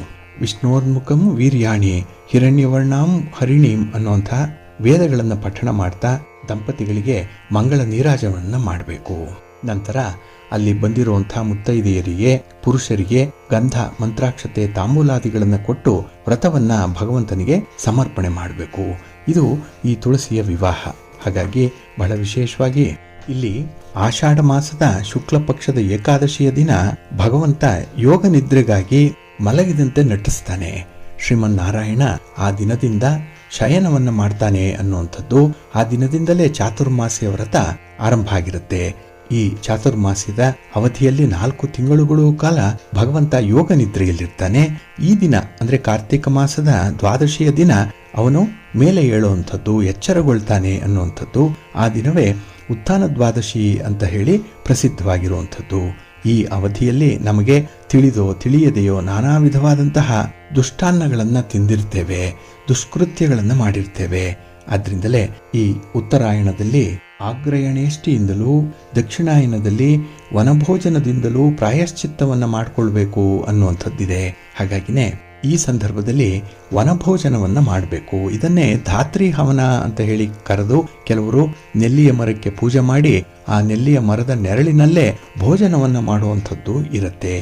ವಿಷ್ಣೋರ್ಮುಖಂ ವೀರ್ಯಾಣಿ ಹಿರಣ್ಯವರ್ಣಾಂ ಹರಿಣೀಂ ಅನ್ನುವಂಥ ವೇದಗಳನ್ನು ಪಠಣ ಮಾಡ್ತಾ ದಂಪತಿಗಳಿಗೆ ಮಂಗಳ ನೀರಾಜನವನ್ನು ಮಾಡಬೇಕು. ನಂತರ ಅಲ್ಲಿ ಬಂದಿರುವಂಥ ಮುತ್ತೈದೆಯರಿಗೆ, ಪುರುಷರಿಗೆ ಗಂಧ, ಮಂತ್ರಾಕ್ಷತೆ, ತಾಂಬೂಲಾದಿಗಳನ್ನು ಕೊಟ್ಟು ವ್ರತವನ್ನ ಭಗವಂತನಿಗೆ ಸಮರ್ಪಣೆ ಮಾಡಬೇಕು. ಇದು ಈ ತುಳಸಿಯ ವಿವಾಹ. ಹಾಗಾಗಿ ಬಹಳ ವಿಶೇಷವಾಗಿ ಇಲ್ಲಿ ಆಷಾಢ ಮಾಸದ ಶುಕ್ಲ ಪಕ್ಷದ ಏಕಾದಶಿಯ ದಿನ ಭಗವಂತ ಯೋಗ ನಿದ್ರೆಗಾಗಿ ಮಲಗಿದಂತೆ ನಟಿಸ್ತಾನೆ. ಶ್ರೀಮನ್ನಾರಾಯಣ ಆ ದಿನದಿಂದ ಶಯನವನ್ನ ಮಾಡ್ತಾನೆ ಅನ್ನುವಂಥದ್ದು. ಆ ದಿನದಿಂದಲೇ ಚಾತುರ್ಮಾಸ್ಯ ವ್ರತ ಆರಂಭ ಆಗಿರುತ್ತೆ. ಈ ಚಾತುರ್ಮಾಸ್ಯದ ಅವಧಿಯಲ್ಲಿ 4 ತಿಂಗಳುಗಳ ಕಾಲ ಭಗವಂತ ಯೋಗ ನಿದ್ರೆಯಲ್ಲಿರ್ತಾನೆ. ಈ ದಿನ ಅಂದ್ರೆ ಕಾರ್ತಿಕ ಮಾಸದ ದ್ವಾದಶಿಯ ದಿನ ಅವನು ಮೇಲೆ ಏಳುವಂಥದ್ದು, ಎಚ್ಚರಗೊಳ್ತಾನೆ ಅನ್ನುವಂಥದ್ದು. ಆ ದಿನವೇ ಉತ್ಥಾನ ದ್ವಾದಶಿ ಅಂತ ಹೇಳಿ ಪ್ರಸಿದ್ಧವಾಗಿರುವಂಥದ್ದು. ಈ ಅವಧಿಯಲ್ಲಿ ನಮಗೆ ತಿಳಿದೋ ತಿಳಿಯದೆಯೋ ನಾನಾ ವಿಧವಾದಂತಹ ದುಷ್ಟಾನ್ನಗಳನ್ನು ತಿಂದಿರ್ತೇವೆ, ದುಷ್ಕೃತ್ಯಗಳನ್ನು ಮಾಡಿರ್ತೇವೆ. ಆದ್ರಿಂದಲೇ ಈ ಉತ್ತರಾಯಣದಲ್ಲಿ ಆಗ್ರಯಣೇಷ್ಟಿಯಿಂದಲೂ ದಕ್ಷಿಣಾಯನದಲ್ಲಿ ವನಭೋಜನದಿಂದಲೂ ಪ್ರಾಯಶ್ಚಿತ್ತವನ್ನ ಮಾಡಿಕೊಳ್ಬೇಕು ಅನ್ನುವಂಥದ್ದಿದೆ. ಹಾಗಾಗಿನೇ ಈ ಸಂದರ್ಭದಲ್ಲಿ ವನಭೋಜನವನ್ನ ಮಾಡಬೇಕು. ಇದನ್ನೇ ಧಾತ್ರಿ ಹವನ ಅಂತ ಹೇಳಿ ಕರೆದು ಕೆಲವರು ನೆಲ್ಲಿಯ ಮರಕ್ಕೆ ಪೂಜೆ ಮಾಡಿ ಆ ನೆಲ್ಲಿಯ ಮರದ ನೆರಳಿನಲ್ಲೇ ಭೋಜನವನ್ನ ಮಾಡುವಂಥದ್ದು ಇರುತ್ತೆ.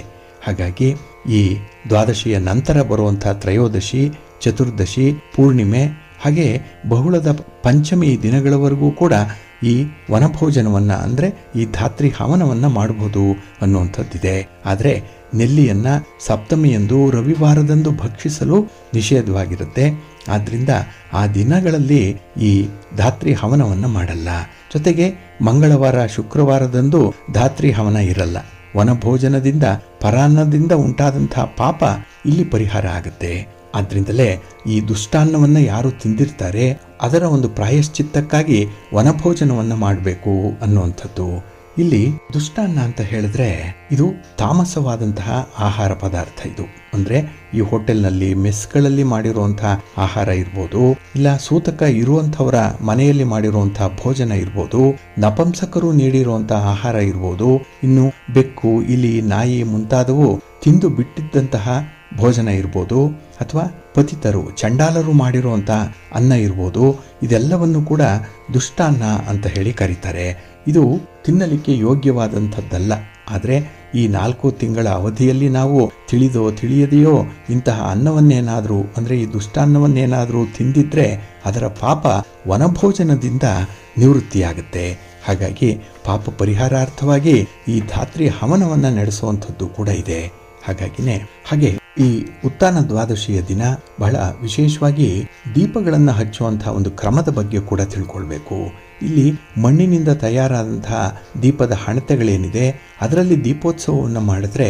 ಹಾಗಾಗಿ ಈ ದ್ವಾದಶಿಯ ನಂತರ ಬರುವಂತಹ ತ್ರಯೋದಶಿ, ಚತುರ್ದಶಿ, ಪೂರ್ಣಿಮೆ ಹಾಗೆ ಬಹುಳದ ಪಂಚಮಿ ದಿನಗಳವರೆಗೂ ಕೂಡ ಈ ವನಭೋಜನವನ್ನ ಅಂದ್ರೆ ಈ ಧಾತ್ರಿ ಹವನವನ್ನ ಮಾಡಬಹುದು ಅನ್ನುವಂಥದ್ದಿದೆ. ಆದರೆ ನೆಲ್ಲಿಯನ್ನ ಸಪ್ತಮಿಯಂದು ರವಿವಾರದಂದು ಭಕ್ಷಿಸಲು ನಿಷೇಧವಾಗಿರುತ್ತೆ. ಆದ್ರಿಂದ ಆ ದಿನಗಳಲ್ಲಿ ಈ ಧಾತ್ರಿ ಹವನವನ್ನ ಮಾಡಲ್ಲ. ಜೊತೆಗೆ ಮಂಗಳವಾರ, ಶುಕ್ರವಾರದಂದು ಧಾತ್ರಿ ಹವನ ಇರಲ್ಲ. ವನಭೋಜನದಿಂದ ಪರಾನ್ನದಿಂದ ಉಂಟಾದಂತಹ ಪಾಪ ಇಲ್ಲಿ ಪರಿಹಾರ ಆಗುತ್ತೆ. ಆದ್ರಿಂದಲೇ ಈ ದುಷ್ಟಾನ್ನವನ್ನ ಯಾರು ತಿಂದಿರ್ತಾರೆ ಅದರ ಒಂದು ಪ್ರಾಯಶ್ಚಿತ್ತಕ್ಕಾಗಿ ವನಭೋಜನವನ್ನ ಮಾಡಬೇಕು ಅನ್ನುವಂಥದ್ದು. ಇಲ್ಲಿ ದುಷ್ಟಾನ್ನ ಅಂತ ಹೇಳಿದ್ರೆ ಇದು ತಾಮಸವಾದಂತಹ ಆಹಾರ ಪದಾರ್ಥ. ಇದು ಅಂದ್ರೆ ಈ ಹೋಟೆಲ್ನಲ್ಲಿ, ಮೆಸ್ಗಳಲ್ಲಿ ಮಾಡಿರುವಂತಹ ಆಹಾರ ಇರ್ಬೋದು, ಇಲ್ಲ ಸೂತಕ ಇರುವಂಥವರ ಮನೆಯಲ್ಲಿ ಮಾಡಿರುವಂತಹ ಭೋಜನ ಇರ್ಬೋದು, ನಪಂಸಕರು ನೀಡಿರುವಂತಹ ಆಹಾರ ಇರ್ಬೋದು, ಇನ್ನು ಬೆಕ್ಕು, ಇಲಿ, ನಾಯಿ ಮುಂತಾದವು ತಿಂದು ಬಿಟ್ಟಿದ್ದಂತಹ ಭೋಜನ ಇರ್ಬೋದು, ಅಥವಾ ಪತಿತರು, ಚಂಡಾಲರು ಮಾಡಿರುವಂಥ ಅನ್ನ ಇರ್ಬೋದು. ಇದೆಲ್ಲವನ್ನು ಕೂಡ ದುಷ್ಟಾನ್ನ ಅಂತ ಹೇಳಿ ಕರೀತಾರೆ. ಇದು ತಿನ್ನಲಿಕ್ಕೆ ಯೋಗ್ಯವಾದಂಥದ್ದಲ್ಲ. ಆದರೆ ಈ 4 ತಿಂಗಳ ಅವಧಿಯಲ್ಲಿ ನಾವು ತಿಳಿದೋ ತಿಳಿಯದೆಯೋ ಇಂತಹ ಅನ್ನವನ್ನೇನಾದರೂ ಅಂದರೆ ಈ ದುಷ್ಟಾನ್ನವನ್ನೇನಾದರೂ ತಿಂದಿದ್ರೆ ಅದರ ಪಾಪ ವನಭೋಜನದಿಂದ ನಿವೃತ್ತಿಯಾಗುತ್ತೆ. ಹಾಗಾಗಿ ಪಾಪ ಪರಿಹಾರಾರ್ಥವಾಗಿ ಈ ಧಾತ್ರಿ ಹವನವನ್ನು ನಡೆಸುವಂಥದ್ದು ಕೂಡ ಇದೆ. ಹಾಗೆ ಈ ಉತ್ಥಾನ ದ್ವಾದಶಿಯ ದಿನ ಬಹಳ ವಿಶೇಷವಾಗಿ ದೀಪಗಳನ್ನು ಹಚ್ಚುವಂತಹ ಒಂದು ಕ್ರಮದ ಬಗ್ಗೆ ಕೂಡ ತಿಳ್ಕೊಳ್ಬೇಕು. ಇಲ್ಲಿ ಮಣ್ಣಿನಿಂದ ತಯಾರಾದಂತಹ ದೀಪದ ಹಣತೆಗಳೇನಿದೆ ಅದರಲ್ಲಿ ದೀಪೋತ್ಸವವನ್ನು ಮಾಡಿದ್ರೆ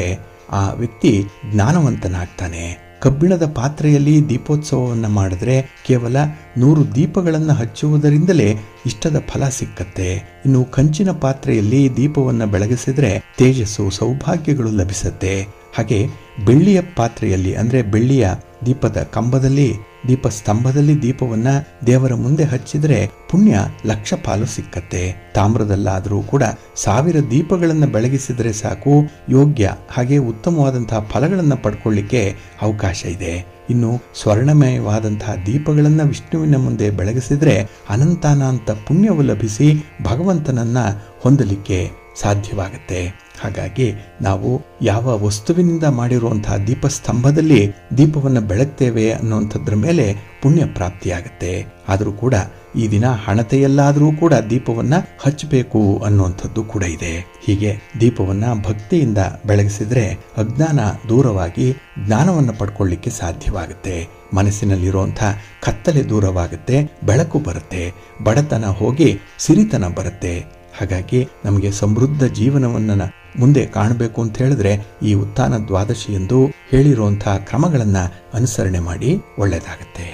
ಆ ವ್ಯಕ್ತಿ ಜ್ಞಾನವಂತನಾಗ್ತಾನೆ. ಕಬ್ಬಿಣದ ಪಾತ್ರೆಯಲ್ಲಿ ದೀಪೋತ್ಸವವನ್ನು ಮಾಡಿದ್ರೆ ಕೇವಲ 100 ದೀಪಗಳನ್ನು ಹಚ್ಚುವುದರಿಂದಲೇ ಇಷ್ಟದ ಫಲ ಸಿಕ್ಕತ್ತೆ. ಇನ್ನು ಕಂಚಿನ ಪಾತ್ರೆಯಲ್ಲಿ ದೀಪವನ್ನು ಬೆಳಗಿಸಿದ್ರೆ ತೇಜಸ್ಸು, ಸೌಭಾಗ್ಯಗಳು ಲಭಿಸುತ್ತೆ. ಹಾಗೆ ಬೆಳ್ಳಿಯ ಪಾತ್ರೆಯಲ್ಲಿ ಅಂದ್ರೆ ಬೆಳ್ಳಿಯ ದೀಪದ ಕಂಬದಲ್ಲಿ, ದೀಪಸ್ತಂಭದಲ್ಲಿ ದೀಪವನ್ನ ದೇವರ ಮುಂದೆ ಹಚ್ಚಿದ್ರೆ ಪುಣ್ಯ 1,00,000 ಪಾಲು ಸಿಕ್ಕತ್ತೆ. ತಾಮ್ರದಲ್ಲಾದರೂ ಕೂಡ 1000 ದೀಪಗಳನ್ನು ಬೆಳಗಿಸಿದ್ರೆ ಸಾಕು, ಯೋಗ್ಯ ಹಾಗೆ ಉತ್ತಮವಾದಂತಹ ಫಲಗಳನ್ನು ಪಡ್ಕೊಳ್ಳಿಕ್ಕೆ ಅವಕಾಶ ಇದೆ. ಇನ್ನು ಸ್ವರ್ಣಮಯವಾದಂತಹ ದೀಪಗಳನ್ನು ವಿಷ್ಣುವಿನ ಮುಂದೆ ಬೆಳಗಿಸಿದ್ರೆ ಅನಂತಾನಂತ ಪುಣ್ಯವು ಲಭಿಸಿ ಭಗವಂತನನ್ನ ಹೊಂದಲಿಕ್ಕೆ ಸಾಧ್ಯವಾಗುತ್ತೆ. ಹಾಗಾಗಿ ನಾವು ಯಾವ ವಸ್ತುವಿನಿಂದ ಮಾಡಿರುವಂತಹ ದೀಪಸ್ತಂಭದಲ್ಲಿ ದೀಪವನ್ನು ಬೆಳಗ್ತೇವೆ ಅನ್ನುವಂಥದ್ರ ಮೇಲೆ ಪುಣ್ಯ ಪ್ರಾಪ್ತಿಯಾಗುತ್ತೆ. ಆದರೂ ಕೂಡ ಈ ದಿನ ಹಣತೆಯಲ್ಲಾದರೂ ಕೂಡ ದೀಪವನ್ನ ಹಚ್ಚಬೇಕು ಅನ್ನುವಂಥದ್ದು ಕೂಡ ಇದೆ. ಹೀಗೆ ದೀಪವನ್ನ ಭಕ್ತಿಯಿಂದ ಬೆಳಗಿಸಿದ್ರೆ ಅಜ್ಞಾನ ದೂರವಾಗಿ ಜ್ಞಾನವನ್ನು ಪಡ್ಕೊಳ್ಳಿಕ್ಕೆ ಸಾಧ್ಯವಾಗುತ್ತೆ. ಮನಸ್ಸಿನಲ್ಲಿರುವಂತಹ ಕತ್ತಲೆ ದೂರವಾಗುತ್ತೆ, ಬೆಳಕು ಬರುತ್ತೆ, ಬಡತನ ಹೋಗಿ ಸಿರಿತನ ಬರುತ್ತೆ. ಹಾಗಾಗಿ ನಮಗೆ ಸಮೃದ್ಧ ಜೀವನವನ್ನ ಮುಂದೆ ಕಾಣಬೇಕು ಅಂತ ಹೇಳಿದ್ರೆ ಈ ಉತ್ಥಾನ ದ್ವಾದಶಿ ಎಂದು ಹೇಳಿರುವಂತಹ ಕ್ರಮಗಳನ್ನು ಅನುಸರಣೆ ಮಾಡಿ ಒಳ್ಳೆಯದಾಗತ್ತೆ.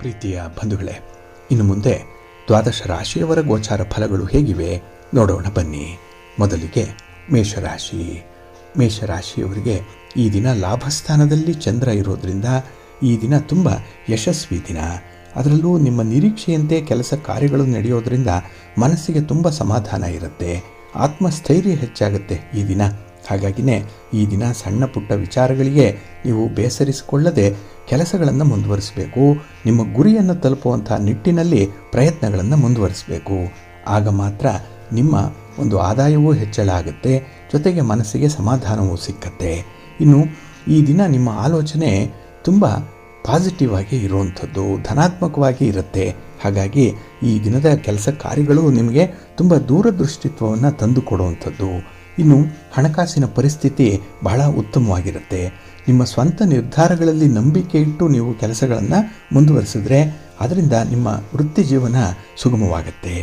ಪ್ರೀತಿಯ ಬಂಧುಗಳೇ, ಇನ್ನು ಮುಂದೆ ದ್ವಾದಶ ರಾಶಿಯವರ ಗೋಚಾರ ಫಲಗಳು ಹೇಗಿವೆ ನೋಡೋಣ ಬನ್ನಿ. ಮೊದಲಿಗೆ ಮೇಷರಾಶಿ. ಮೇಷರಾಶಿಯವರಿಗೆ ಈ ದಿನ ಲಾಭಸ್ಥಾನದಲ್ಲಿ ಚಂದ್ರ ಇರೋದ್ರಿಂದ ಈ ದಿನ ತುಂಬ ಯಶಸ್ವಿ ದಿನ. ಅದರಲ್ಲೂ ನಿಮ್ಮ ನಿರೀಕ್ಷೆಯಂತೆ ಕೆಲಸ ಕಾರ್ಯಗಳು ನಡೆಯೋದ್ರಿಂದ ಮನಸ್ಸಿಗೆ ತುಂಬ ಸಮಾಧಾನ ಇರುತ್ತೆ, ಆತ್ಮಸ್ಥೈರ್ಯ ಹೆಚ್ಚಾಗುತ್ತೆ ಈ ದಿನ. ಹಾಗಾಗಿನೇ ಈ ದಿನ ಸಣ್ಣ ಪುಟ್ಟ ವಿಚಾರಗಳಿಗೆ ನೀವು ಬೇಸರಿಸಿಕೊಳ್ಳದೆ ಕೆಲಸಗಳನ್ನು ಮುಂದುವರಿಸಬೇಕು. ನಿಮ್ಮ ಗುರಿಯನ್ನು ತಲುಪುವಂಥ ನಿಟ್ಟಿನಲ್ಲಿ ಪ್ರಯತ್ನಗಳನ್ನು ಮುಂದುವರಿಸಬೇಕು. ಆಗ ಮಾತ್ರ ನಿಮ್ಮ ಒಂದು ಆದಾಯವೂ ಹೆಚ್ಚಳ ಆಗುತ್ತೆ, ಜೊತೆಗೆ ಮನಸ್ಸಿಗೆ ಸಮಾಧಾನವೂ ಸಿಕ್ಕತ್ತೆ. ಇನ್ನು ಈ ದಿನ ನಿಮ್ಮ ಆಲೋಚನೆ ತುಂಬ ಪಾಸಿಟಿವ್ ಆಗಿ ಇರುವಂಥದ್ದು, ಧನಾತ್ಮಕವಾಗಿ ಇರುತ್ತೆ. ಹಾಗಾಗಿ ಈ ದಿನದ ಕೆಲಸ ಕಾರ್ಯಗಳು ನಿಮಗೆ ತುಂಬ ದೂರದೃಷ್ಟಿತ್ವವನ್ನು ತಂದು ಕೊಡುವಂಥದ್ದು. ಇನ್ನು ಹಣಕಾಸಿನ ಪರಿಸ್ಥಿತಿ ಬಹಳ ಉತ್ತಮವಾಗಿರುತ್ತೆ. ನಿಮ್ಮ ಸ್ವಂತ ನಿರ್ಧಾರಗಳಲ್ಲಿ ನಂಬಿಕೆ ಇಟ್ಟು ನೀವು ಕೆಲಸಗಳನ್ನು ಮುಂದುವರಿಸಿದ್ರೆ ಅದರಿಂದ ನಿಮ್ಮ ವೃತ್ತಿ ಜೀವನ ಸುಗಮವಾಗುತ್ತೆ.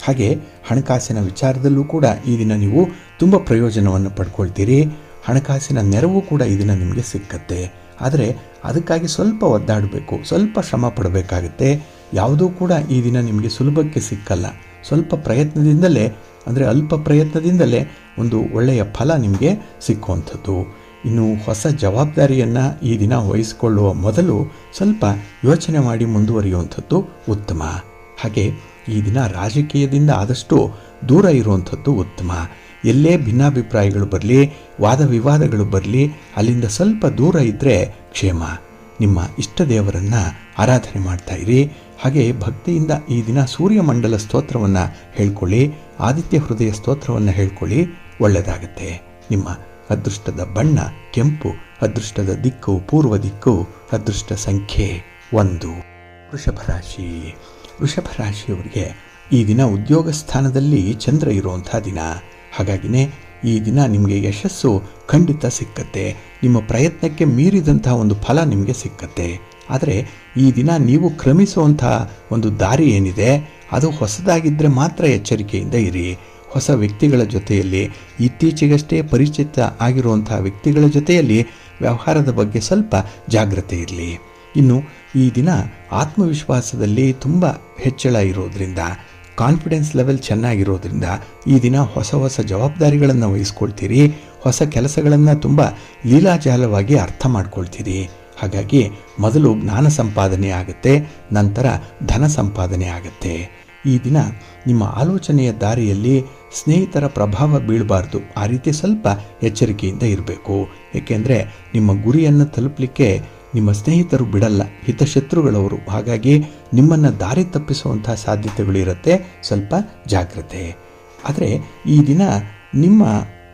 ಹಾಗೆ ಹಣಕಾಸಿನ ವಿಚಾರದಲ್ಲೂ ಕೂಡ ಈ ದಿನ ನೀವು ತುಂಬ ಪ್ರಯೋಜನವನ್ನು ಪಡ್ಕೊಳ್ತೀರಿ. ಹಣಕಾಸಿನ ನೆರವು ಕೂಡ ಈ ದಿನ ನಿಮಗೆ ಸಿಕ್ಕತ್ತೆ. ಆದರೆ ಅದಕ್ಕಾಗಿ ಸ್ವಲ್ಪ ಒದ್ದಾಡಬೇಕು, ಸ್ವಲ್ಪ ಶ್ರಮ ಪಡಬೇಕಾಗುತ್ತೆ. ಯಾವುದೂ ಕೂಡ ಈ ದಿನ ನಿಮಗೆ ಸುಲಭಕ್ಕೆ ಸಿಕ್ಕಲ್ಲ. ಸ್ವಲ್ಪ ಪ್ರಯತ್ನದಿಂದಲೇ, ಅಂದರೆ ಅಲ್ಪ ಪ್ರಯತ್ನದಿಂದಲೇ ಒಂದು ಒಳ್ಳೆಯ ಫಲ ನಿಮಗೆ ಸಿಕ್ಕುವಂಥದ್ದು. ಇನ್ನು ಹೊಸ ಜವಾಬ್ದಾರಿಯನ್ನು ಈ ದಿನ ವಹಿಸಿಕೊಳ್ಳುವ ಮೊದಲು ಸ್ವಲ್ಪ ಯೋಚನೆ ಮಾಡಿ ಮುಂದುವರಿಯುವಂಥದ್ದು ಉತ್ತಮ. ಹಾಗೆ ಈ ದಿನ ರಾಜಕೀಯದಿಂದ ಆದಷ್ಟು ದೂರ ಇರುವಂಥದ್ದು ಉತ್ತಮ. ಎಲ್ಲೇ ಭಿನ್ನಾಭಿಪ್ರಾಯಗಳು ಬರಲಿ, ವಾದ ವಿವಾದಗಳು ಬರಲಿ, ಅಲ್ಲಿಂದ ಸ್ವಲ್ಪ ದೂರ ಇದ್ದರೆ ಕ್ಷೇಮ. ನಿಮ್ಮ ಇಷ್ಟ ದೇವರನ್ನು ಆರಾಧನೆ ಮಾಡ್ತಾ ಇರಿ. ಹಾಗೆ ಭಕ್ತಿಯಿಂದ ಈ ದಿನ ಸೂರ್ಯಮಂಡಲ ಸ್ತೋತ್ರವನ್ನು ಹೇಳ್ಕೊಳ್ಳಿ, ಆದಿತ್ಯ ಹೃದಯ ಸ್ತೋತ್ರವನ್ನು ಹೇಳ್ಕೊಳ್ಳಿ, ಒಳ್ಳೆಯದಾಗತ್ತೆ. ನಿಮ್ಮ ಅದೃಷ್ಟದ ಬಣ್ಣ ಕೆಂಪು, ಅದೃಷ್ಟದ ದಿಕ್ಕು ಪೂರ್ವ ದಿಕ್ಕು, ಅದೃಷ್ಟ ಸಂಖ್ಯೆ 1. ವೃಷಭ ರಾಶಿ. ವೃಷಭ ರಾಶಿಯವರಿಗೆ ಈ ದಿನ ಉದ್ಯೋಗ ಸ್ಥಾನದಲ್ಲಿ ಚಂದ್ರ ಇರುವಂಥ ದಿನ. ಹಾಗಾಗಿನೇ ಈ ದಿನ ನಿಮಗೆ ಯಶಸ್ಸು ಖಂಡಿತ ಸಿಕ್ಕತ್ತೆ. ನಿಮ್ಮ ಪ್ರಯತ್ನಕ್ಕೆ ಮೀರಿದಂಥ ಒಂದು ಫಲ ನಿಮಗೆ ಸಿಕ್ಕತ್ತೆ. ಆದರೆ ಈ ದಿನ ನೀವು ಕ್ರಮಿಸುವಂಥ ಒಂದು ದಾರಿ ಏನಿದೆ ಅದು ಹೊಸದಾಗಿದ್ದರೆ ಮಾತ್ರ ಎಚ್ಚರಿಕೆಯಿಂದ ಇರಿ. ಹೊಸ ವ್ಯಕ್ತಿಗಳ ಜೊತೆಯಲ್ಲಿ, ಇತ್ತೀಚೆಗಷ್ಟೇ ಪರಿಚಿತ ಆಗಿರುವಂಥ ವ್ಯಕ್ತಿಗಳ ಜೊತೆಯಲ್ಲಿ ವ್ಯವಹಾರದ ಬಗ್ಗೆ ಸ್ವಲ್ಪ ಜಾಗ್ರತೆ ಇರಲಿ. ಇನ್ನು ಈ ದಿನ ಆತ್ಮವಿಶ್ವಾಸದಲ್ಲಿ ತುಂಬ ಹೆಚ್ಚಳ ಇರೋದ್ರಿಂದ, ಕಾನ್ಫಿಡೆನ್ಸ್ ಲೆವೆಲ್ ಚೆನ್ನಾಗಿರೋದ್ರಿಂದ ಈ ದಿನ ಹೊಸ ಹೊಸ ಜವಾಬ್ದಾರಿಗಳನ್ನು ವಹಿಸ್ಕೊಳ್ತೀರಿ. ಹೊಸ ಕೆಲಸಗಳನ್ನು ತುಂಬ ಲೀಲಾಜಾಲವಾಗಿ ಅರ್ಥ ಮಾಡ್ಕೊಳ್ತೀರಿ. ಹಾಗಾಗಿ ಮೊದಲು ಜ್ಞಾನ ಸಂಪಾದನೆ ಆಗುತ್ತೆ, ನಂತರ ಧನ ಸಂಪಾದನೆ ಆಗುತ್ತೆ. ಈ ದಿನ ನಿಮ್ಮ ಆಲೋಚನೆಯ ದಾರಿಯಲ್ಲಿ ಸ್ನೇಹಿತರ ಪ್ರಭಾವ ಬೀಳಬಾರ್ದು. ಆ ರೀತಿ ಸ್ವಲ್ಪ ಎಚ್ಚರಿಕೆಯಿಂದ ಇರಬೇಕು. ಏಕೆಂದರೆ ನಿಮ್ಮ ಗುರಿಯನ್ನು ತಲುಪಲಿಕ್ಕೆ ನಿಮ್ಮ ಸ್ನೇಹಿತರು ಬಿಡಲ್ಲ, ಹಿತಶತ್ರುಗಳವರು. ಹಾಗಾಗಿ ನಿಮ್ಮನ್ನು ದಾರಿ ತಪ್ಪಿಸುವಂಥ ಸಾಧ್ಯತೆಗಳು ಇರುತ್ತೆ. ಸ್ವಲ್ಪ ಜಾಗ್ರತೆ. ಆದರೆ ಈ ದಿನ ನಿಮ್ಮ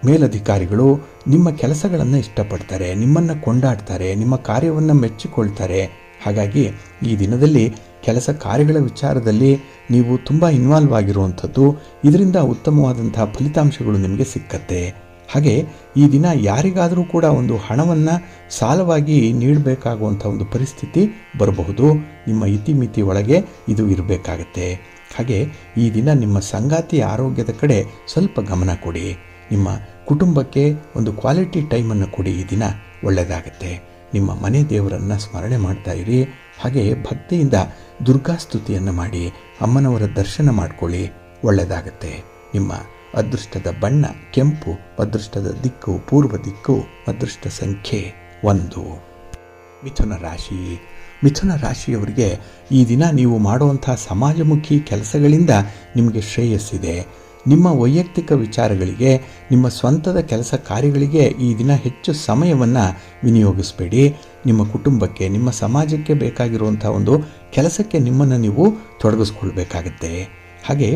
ಮೇಲಧಿಕಾರಿಗಳು ನಿಮ್ಮ ಕೆಲಸಗಳನ್ನು ಇಷ್ಟಪಡ್ತಾರೆ, ನಿಮ್ಮನ್ನು ಕೊಂಡಾಡ್ತಾರೆ, ನಿಮ್ಮ ಕಾರ್ಯವನ್ನು ಮೆಚ್ಚಿಕೊಳ್ತಾರೆ. ಹಾಗಾಗಿ ಈ ದಿನದಲ್ಲಿ ಕೆಲಸ ಕಾರ್ಯಗಳ ವಿಚಾರದಲ್ಲಿ ನೀವು ತುಂಬ ಇನ್ವಾಲ್ವ್ ಆಗಿರುವಂಥದ್ದು, ಇದರಿಂದ ಉತ್ತಮವಾದಂಥ ಫಲಿತಾಂಶಗಳು ನಿಮಗೆ ಸಿಕ್ಕತ್ತೆ. ಹಾಗೆ ಈ ದಿನ ಯಾರಿಗಾದರೂ ಕೂಡ ಒಂದು ಹಣವನ್ನು ಸಾಲವಾಗಿ ನೀಡಬೇಕಾಗುವಂಥ ಒಂದು ಪರಿಸ್ಥಿತಿ ಬರಬಹುದು. ನಿಮ್ಮ ಇತಿಮಿತಿ ಒಳಗೆ ಇದು ಇರಬೇಕಾಗತ್ತೆ. ಹಾಗೆ ಈ ದಿನ ನಿಮ್ಮ ಸಂಗಾತಿಯ ಆರೋಗ್ಯದ ಕಡೆ ಸ್ವಲ್ಪ ಗಮನ ಕೊಡಿ. ನಿಮ್ಮ ಕುಟುಂಬಕ್ಕೆ ಒಂದು ಕ್ವಾಲಿಟಿ ಟೈಮನ್ನು ಕೊಡಿ. ಈ ದಿನ ಒಳ್ಳೆಯದಾಗತ್ತೆ. ನಿಮ್ಮ ಮನೆ ದೇವರನ್ನು ಸ್ಮರಣೆ ಮಾಡ್ತಾ ಇರಿ. ಹಾಗೆ ಭಕ್ತಿಯಿಂದ ದುರ್ಗಾಸ್ತುತಿಯನ್ನು ಮಾಡಿ ಅಮ್ಮನವರ ದರ್ಶನ ಮಾಡಿಕೊಳ್ಳಿ, ಒಳ್ಳೆಯದಾಗತ್ತೆ. ನಿಮ್ಮ ಅದೃಷ್ಟದ ಬಣ್ಣ ಕೆಂಪು, ಅದೃಷ್ಟದ ದಿಕ್ಕು ಪೂರ್ವ ದಿಕ್ಕು, ಅದೃಷ್ಟ ಸಂಖ್ಯೆ 1. ಮಿಥುನ ರಾಶಿ. ಮಿಥುನ ರಾಶಿಯವರಿಗೆ ಈ ದಿನ ನೀವು ಮಾಡುವಂಥ ಸಮಾಜಮುಖಿ ಕೆಲಸಗಳಿಂದ ನಿಮಗೆ ಶ್ರೇಯಸ್ಸಿದೆ. ನಿಮ್ಮ ವೈಯಕ್ತಿಕ ವಿಚಾರಗಳಿಗೆ, ನಿಮ್ಮ ಸ್ವಂತದ ಕೆಲಸ ಕಾರ್ಯಗಳಿಗೆ ಈ ದಿನ ಹೆಚ್ಚು ಸಮಯವನ್ನು ವಿನಿಯೋಗಿಸಬೇಡಿ. ನಿಮ್ಮ ಕುಟುಂಬಕ್ಕೆ, ನಿಮ್ಮ ಸಮಾಜಕ್ಕೆ ಬೇಕಾಗಿರುವಂಥ ಒಂದು ಕೆಲಸಕ್ಕೆ ನಿಮ್ಮನ್ನು ನೀವು ತೊಡಗಿಸ್ಕೊಳ್ಬೇಕಾಗತ್ತೆ. ಹಾಗೆ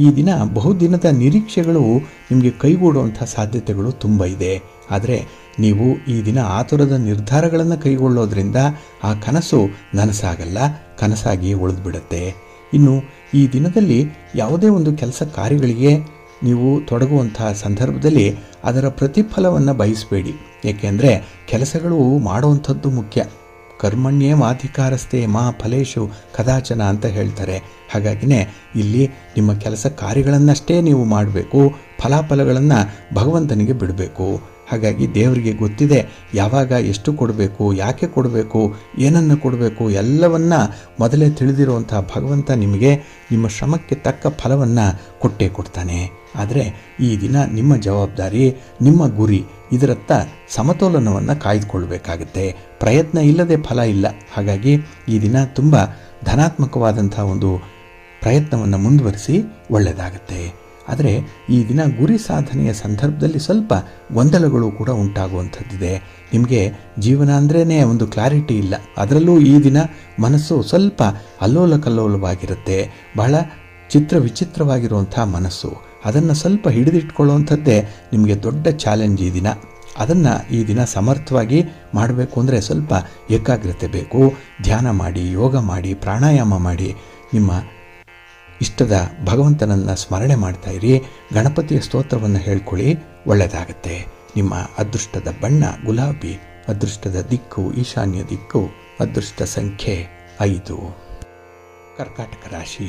ಈ ದಿನ ಬಹುದಿನದ ನಿರೀಕ್ಷೆಗಳು ನಿಮಗೆ ಕೈಗೂಡುವಂಥ ಸಾಧ್ಯತೆಗಳು ತುಂಬ ಇದೆ. ಆದರೆ ನೀವು ಈ ದಿನ ಆತುರದ ನಿರ್ಧಾರಗಳನ್ನು ಕೈಗೊಳ್ಳೋದ್ರಿಂದ ಆ ಕನಸು ನನಸಾಗಲ್ಲ, ಕನಸಾಗಿಯೇ ಉಳಿದುಬಿಡುತ್ತೆ. ಇನ್ನು ಈ ದಿನದಲ್ಲಿ ಯಾವುದೇ ಒಂದು ಕೆಲಸ ಕಾರ್ಯಗಳಿಗೆ ನೀವು ತೊಡಗುವಂಥ ಸಂದರ್ಭದಲ್ಲಿ ಅದರ ಪ್ರತಿಫಲವನ್ನು ಬಯಸಬೇಡಿ. ಏಕೆಂದರೆ ಕೆಲಸಗಳು ಮಾಡುವಂಥದ್ದು ಮುಖ್ಯ. ಕರ್ಮಣ್ಯೇವಾಧಿಕಾರಸ್ಥೆ ಮಾ ಫಲೇಶು ಕದಾಚನ ಅಂತ ಹೇಳ್ತಾರೆ. ಹಾಗಾಗಿನೇ ಇಲ್ಲಿ ನಿಮ್ಮ ಕೆಲಸ ಕಾರ್ಯಗಳನ್ನಷ್ಟೇ ನೀವು ಮಾಡಬೇಕು, ಫಲಾಫಲಗಳನ್ನು ಭಗವಂತನಿಗೆ ಬಿಡಬೇಕು. ಹಾಗಾಗಿ ದೇವರಿಗೆ ಗೊತ್ತಿದೆ ಯಾವಾಗ ಎಷ್ಟು ಕೊಡಬೇಕು, ಯಾಕೆ ಕೊಡಬೇಕು, ಏನನ್ನು ಕೊಡಬೇಕು, ಎಲ್ಲವನ್ನ ಮೊದಲೇ ತಿಳಿದಿರುವಂಥ ಭಗವಂತ ನಿಮಗೆ ನಿಮ್ಮ ಶ್ರಮಕ್ಕೆ ತಕ್ಕ ಫಲವನ್ನು ಕೊಟ್ಟೇ ಕೊಡ್ತಾನೆ. ಆದರೆ ಈ ದಿನ ನಿಮ್ಮ ಜವಾಬ್ದಾರಿ, ನಿಮ್ಮ ಗುರಿ ಇದರತ್ತ ಸಮತೋಲನವನ್ನು ಕಾಯ್ದುಕೊಳ್ಬೇಕಾಗುತ್ತೆ. ಪ್ರಯತ್ನ ಇಲ್ಲದೆ ಫಲ ಇಲ್ಲ. ಹಾಗಾಗಿ ಈ ದಿನ ತುಂಬ ಧನಾತ್ಮಕವಾದಂಥ ಒಂದು ಪ್ರಯತ್ನವನ್ನು ಮುಂದುವರಿಸಿ, ಒಳ್ಳೆಯದಾಗುತ್ತೆ. ಆದರೆ ಈ ದಿನ ಗುರಿ ಸಾಧನೆಯ ಸಂದರ್ಭದಲ್ಲಿ ಸ್ವಲ್ಪ ಗೊಂದಲಗಳು ಕೂಡ ಉಂಟಾಗುವಂಥದ್ದಿದೆ. ನಿಮಗೆ ಜೀವನ ಅಂದ್ರೇ ಒಂದು ಕ್ಲಾರಿಟಿ ಇಲ್ಲ. ಅದರಲ್ಲೂ ಈ ದಿನ ಮನಸ್ಸು ಸ್ವಲ್ಪ ಅಲ್ಲೋಲ ಕಲ್ಲೋಲವಾಗಿರುತ್ತೆ. ಬಹಳ ವಿಚಿತ್ರವಾಗಿರುವಂಥ ಮನಸ್ಸು. ಅದನ್ನು ಸ್ವಲ್ಪ ಹಿಡಿದಿಟ್ಕೊಳ್ಳುವಂಥದ್ದೇ ನಿಮಗೆ ದೊಡ್ಡ ಚಾಲೆಂಜ್ ಈ ದಿನ. ಅದನ್ನು ಈ ದಿನ ಸಮರ್ಥವಾಗಿ ಮಾಡಬೇಕು ಅಂದರೆ ಸ್ವಲ್ಪ ಏಕಾಗ್ರತೆ ಬೇಕು. ಧ್ಯಾನ ಮಾಡಿ, ಯೋಗ ಮಾಡಿ, ಪ್ರಾಣಾಯಾಮ ಮಾಡಿ, ನಿಮ್ಮ ಇಷ್ಟದ ಭಗವಂತನನ್ನು ಸ್ಮರಣೆ ಮಾಡ್ತಾಯಿರಿ. ಗಣಪತಿಯ ಸ್ತೋತ್ರವನ್ನು ಹೇಳ್ಕೊಳ್ಳಿ, ಒಳ್ಳೆಯದಾಗತ್ತೆ. ನಿಮ್ಮ ಅದೃಷ್ಟದ ಬಣ್ಣ ಗುಲಾಬಿ, ಅದೃಷ್ಟದ ದಿಕ್ಕು ಈಶಾನ್ಯ ದಿಕ್ಕು, ಅದೃಷ್ಟ ಸಂಖ್ಯೆ 5. ಕರ್ಕಾಟಕ ರಾಶಿ.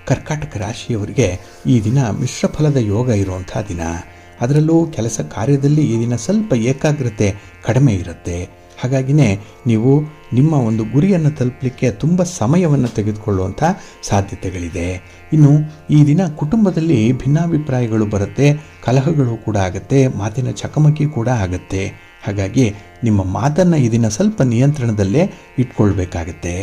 ಕರ್ಕಾಟಕ ರಾಶಿಯವರಿಗೆ ಈ ದಿನ ಮಿಶ್ರ ಫಲದ ಯೋಗ ಇರುವಂಥ ದಿನ. ಅದರಲ್ಲೂ ಕೆಲಸ ಕಾರ್ಯದಲ್ಲಿ ಈ ದಿನ ಸ್ವಲ್ಪ ಏಕಾಗ್ರತೆ ಕಡಿಮೆ ಇರುತ್ತೆ. ಹಾಗಾಗಿನೇ ನೀವು ನಿಮ್ಮ ಒಂದು ಗುರಿಯನ್ನು ತಲುಪಲಿಕ್ಕೆ ತುಂಬ ಸಮಯವನ್ನು ತೆಗೆದುಕೊಳ್ಳುವಂಥ ಸಾಧ್ಯತೆಗಳಿದೆ. ಇನ್ನು ಈ ದಿನ ಕುಟುಂಬದಲ್ಲಿ ಭಿನ್ನಾಭಿಪ್ರಾಯಗಳು ಬರುತ್ತೆ, ಕಲಹಗಳು ಕೂಡ ಆಗುತ್ತೆ, ಮಾತಿನ ಚಕಮಕಿ ಕೂಡ ಆಗುತ್ತೆ. ಹಾಗಾಗಿ ನಿಮ್ಮ ಮಾತನ್ನು ಈ ದಿನ ಸ್ವಲ್ಪ ನಿಯಂತ್ರಣದಲ್ಲೇ ಇಟ್ಕೊಳ್ಬೇಕಾಗತ್ತೆ.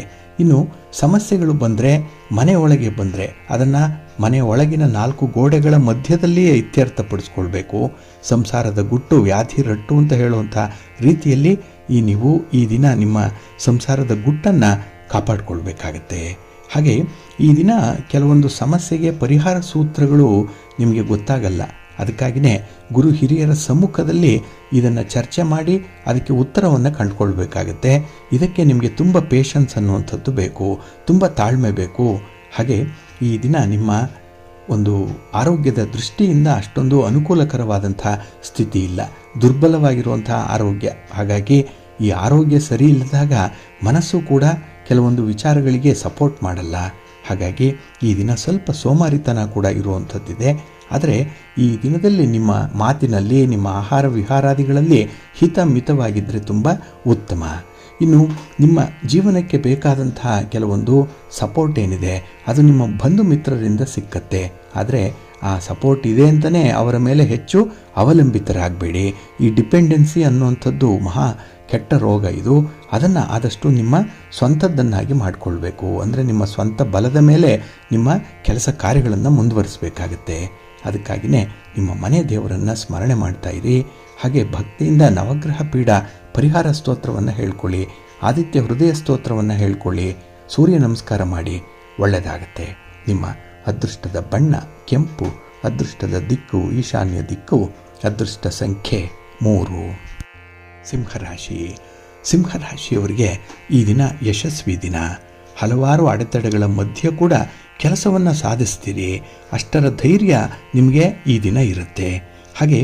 ಇನ್ನು ಸಮಸ್ಯೆಗಳು ಬಂದರೆ, ಮನೆಯೊಳಗೆ ಬಂದರೆ ಅದನ್ನು ಮನೆಯ ಒಳಗಿನ 4 ಗೋಡೆಗಳ ಮಧ್ಯದಲ್ಲಿಯೇ ಇತ್ಯರ್ಥಪಡಿಸ್ಕೊಳ್ಬೇಕು. ಸಂಸಾರದ ಗುಟ್ಟು ವ್ಯಾಧಿ ರಟ್ಟು ಅಂತ ಹೇಳುವಂಥ ರೀತಿಯಲ್ಲಿ ನೀವು ಈ ದಿನ ನಿಮ್ಮ ಸಂಸಾರದ ಗುಟ್ಟನ್ನು ಕಾಪಾಡಿಕೊಳ್ಬೇಕಾಗತ್ತೆ. ಹಾಗೆ ಈ ದಿನ ಕೆಲವೊಂದು ಸಮಸ್ಯೆಗೆ ಪರಿಹಾರ ಸೂತ್ರಗಳು ನಿಮಗೆ ಗೊತ್ತಾಗಲ್ಲ. ಅದಕ್ಕಾಗಿಯೇ ಗುರು ಹಿರಿಯರ ಸಮ್ಮುಖದಲ್ಲಿ ಇದನ್ನು ಚರ್ಚೆ ಮಾಡಿ ಅದಕ್ಕೆ ಉತ್ತರವನ್ನು ಕಂಡುಕೊಳ್ಬೇಕಾಗತ್ತೆ. ಇದಕ್ಕೆ ನಿಮಗೆ ತುಂಬ ಪೇಷನ್ಸ್ ಅನ್ನುವಂಥದ್ದು ಬೇಕು, ತುಂಬ ತಾಳ್ಮೆ ಬೇಕು. ಹಾಗೆ ಈ ದಿನ ನಿಮ್ಮ ಒಂದು ಆರೋಗ್ಯದ ದೃಷ್ಟಿಯಿಂದ ಅಷ್ಟೊಂದು ಅನುಕೂಲಕರವಾದಂಥ ಸ್ಥಿತಿ ಇಲ್ಲ, ದುರ್ಬಲವಾಗಿರುವಂಥ ಆರೋಗ್ಯ. ಹಾಗಾಗಿ ಈ ಆರೋಗ್ಯ ಸರಿ ಇಲ್ಲದಾಗ ಮನಸ್ಸು ಕೂಡ ಕೆಲವೊಂದು ವಿಚಾರಗಳಿಗೆ ಸಪೋರ್ಟ್ ಮಾಡಲ್ಲ. ಹಾಗಾಗಿ ಈ ದಿನ ಸ್ವಲ್ಪ ಸೋಮಾರಿತನ ಕೂಡ ಇರುವಂಥದ್ದಿದೆ. ಆದರೆ ಈ ದಿನದಲ್ಲಿ ನಿಮ್ಮ ಮಾತಿನಲ್ಲಿ, ನಿಮ್ಮ ಆಹಾರ ವಿಹಾರಾದಿಗಳಲ್ಲಿ ಹಿತಮಿತವಾಗಿದ್ದರೆ ತುಂಬ ಉತ್ತಮ. ಇನ್ನು ನಿಮ್ಮ ಜೀವನಕ್ಕೆ ಬೇಕಾದಂತಹ ಕೆಲವೊಂದು ಸಪೋರ್ಟ್ ಏನಿದೆ ಅದು ನಿಮ್ಮ ಬಂಧು ಮಿತ್ರರಿಂದ ಸಿಕ್ಕತ್ತೆ. ಆದರೆ ಆ ಸಪೋರ್ಟ್ ಇದೆ ಅಂತಲೇ ಅವರ ಮೇಲೆ ಹೆಚ್ಚು ಅವಲಂಬಿತರಾಗಬೇಡಿ. ಈ ಡಿಪೆಂಡೆನ್ಸಿ ಅನ್ನುವಂಥದ್ದು ಮಹಾ ಕೆಟ್ಟ ರೋಗ ಇದು. ಅದನ್ನು ಆದಷ್ಟು ನಿಮ್ಮ ಸ್ವಂತದ್ದನ್ನಾಗಿ ಮಾಡಿಕೊಳ್ಬೇಕು. ಅಂದರೆ ನಿಮ್ಮ ಸ್ವಂತ ಬಲದ ಮೇಲೆ ನಿಮ್ಮ ಕೆಲಸ ಕಾರ್ಯಗಳನ್ನು ಮುಂದುವರಿಸಬೇಕಾಗತ್ತೆ. ಅದಕ್ಕಾಗಿಯೇ ನಿಮ್ಮ ಮನೆ ದೇವರನ್ನು ಸ್ಮರಣೆ ಮಾಡ್ತಾಯಿರಿ. ಹಾಗೆ ಭಕ್ತಿಯಿಂದ ನವಗ್ರಹ ಪೀಡ ಪರಿಹಾರ ಸ್ತೋತ್ರವನ್ನು ಹೇಳ್ಕೊಳ್ಳಿ, ಆದಿತ್ಯ ಹೃದಯ ಸ್ತೋತ್ರವನ್ನು ಹೇಳ್ಕೊಳ್ಳಿ, ಸೂರ್ಯ ನಮಸ್ಕಾರ ಮಾಡಿ, ಒಳ್ಳೆಯದಾಗತ್ತೆ. ನಿಮ್ಮ ಅದೃಷ್ಟದ ಬಣ್ಣ ಕೆಂಪು, ಅದೃಷ್ಟದ ದಿಕ್ಕು ಈಶಾನ್ಯ ದಿಕ್ಕು, ಅದೃಷ್ಟ ಸಂಖ್ಯೆ 3. ಸಿಂಹರಾಶಿ. ಸಿಂಹರಾಶಿಯವರಿಗೆ ಈ ದಿನ ಯಶಸ್ವಿ ದಿನ. ಹಲವಾರು ಅಡೆತಡೆಗಳ ಮಧ್ಯೆ ಕೂಡ ಕೆಲಸವನ್ನು ಸಾಧಿಸ್ತೀರಿ. ಅಷ್ಟರ ಧೈರ್ಯ ನಿಮಗೆ ಈ ದಿನ ಇರುತ್ತೆ. ಹಾಗೆ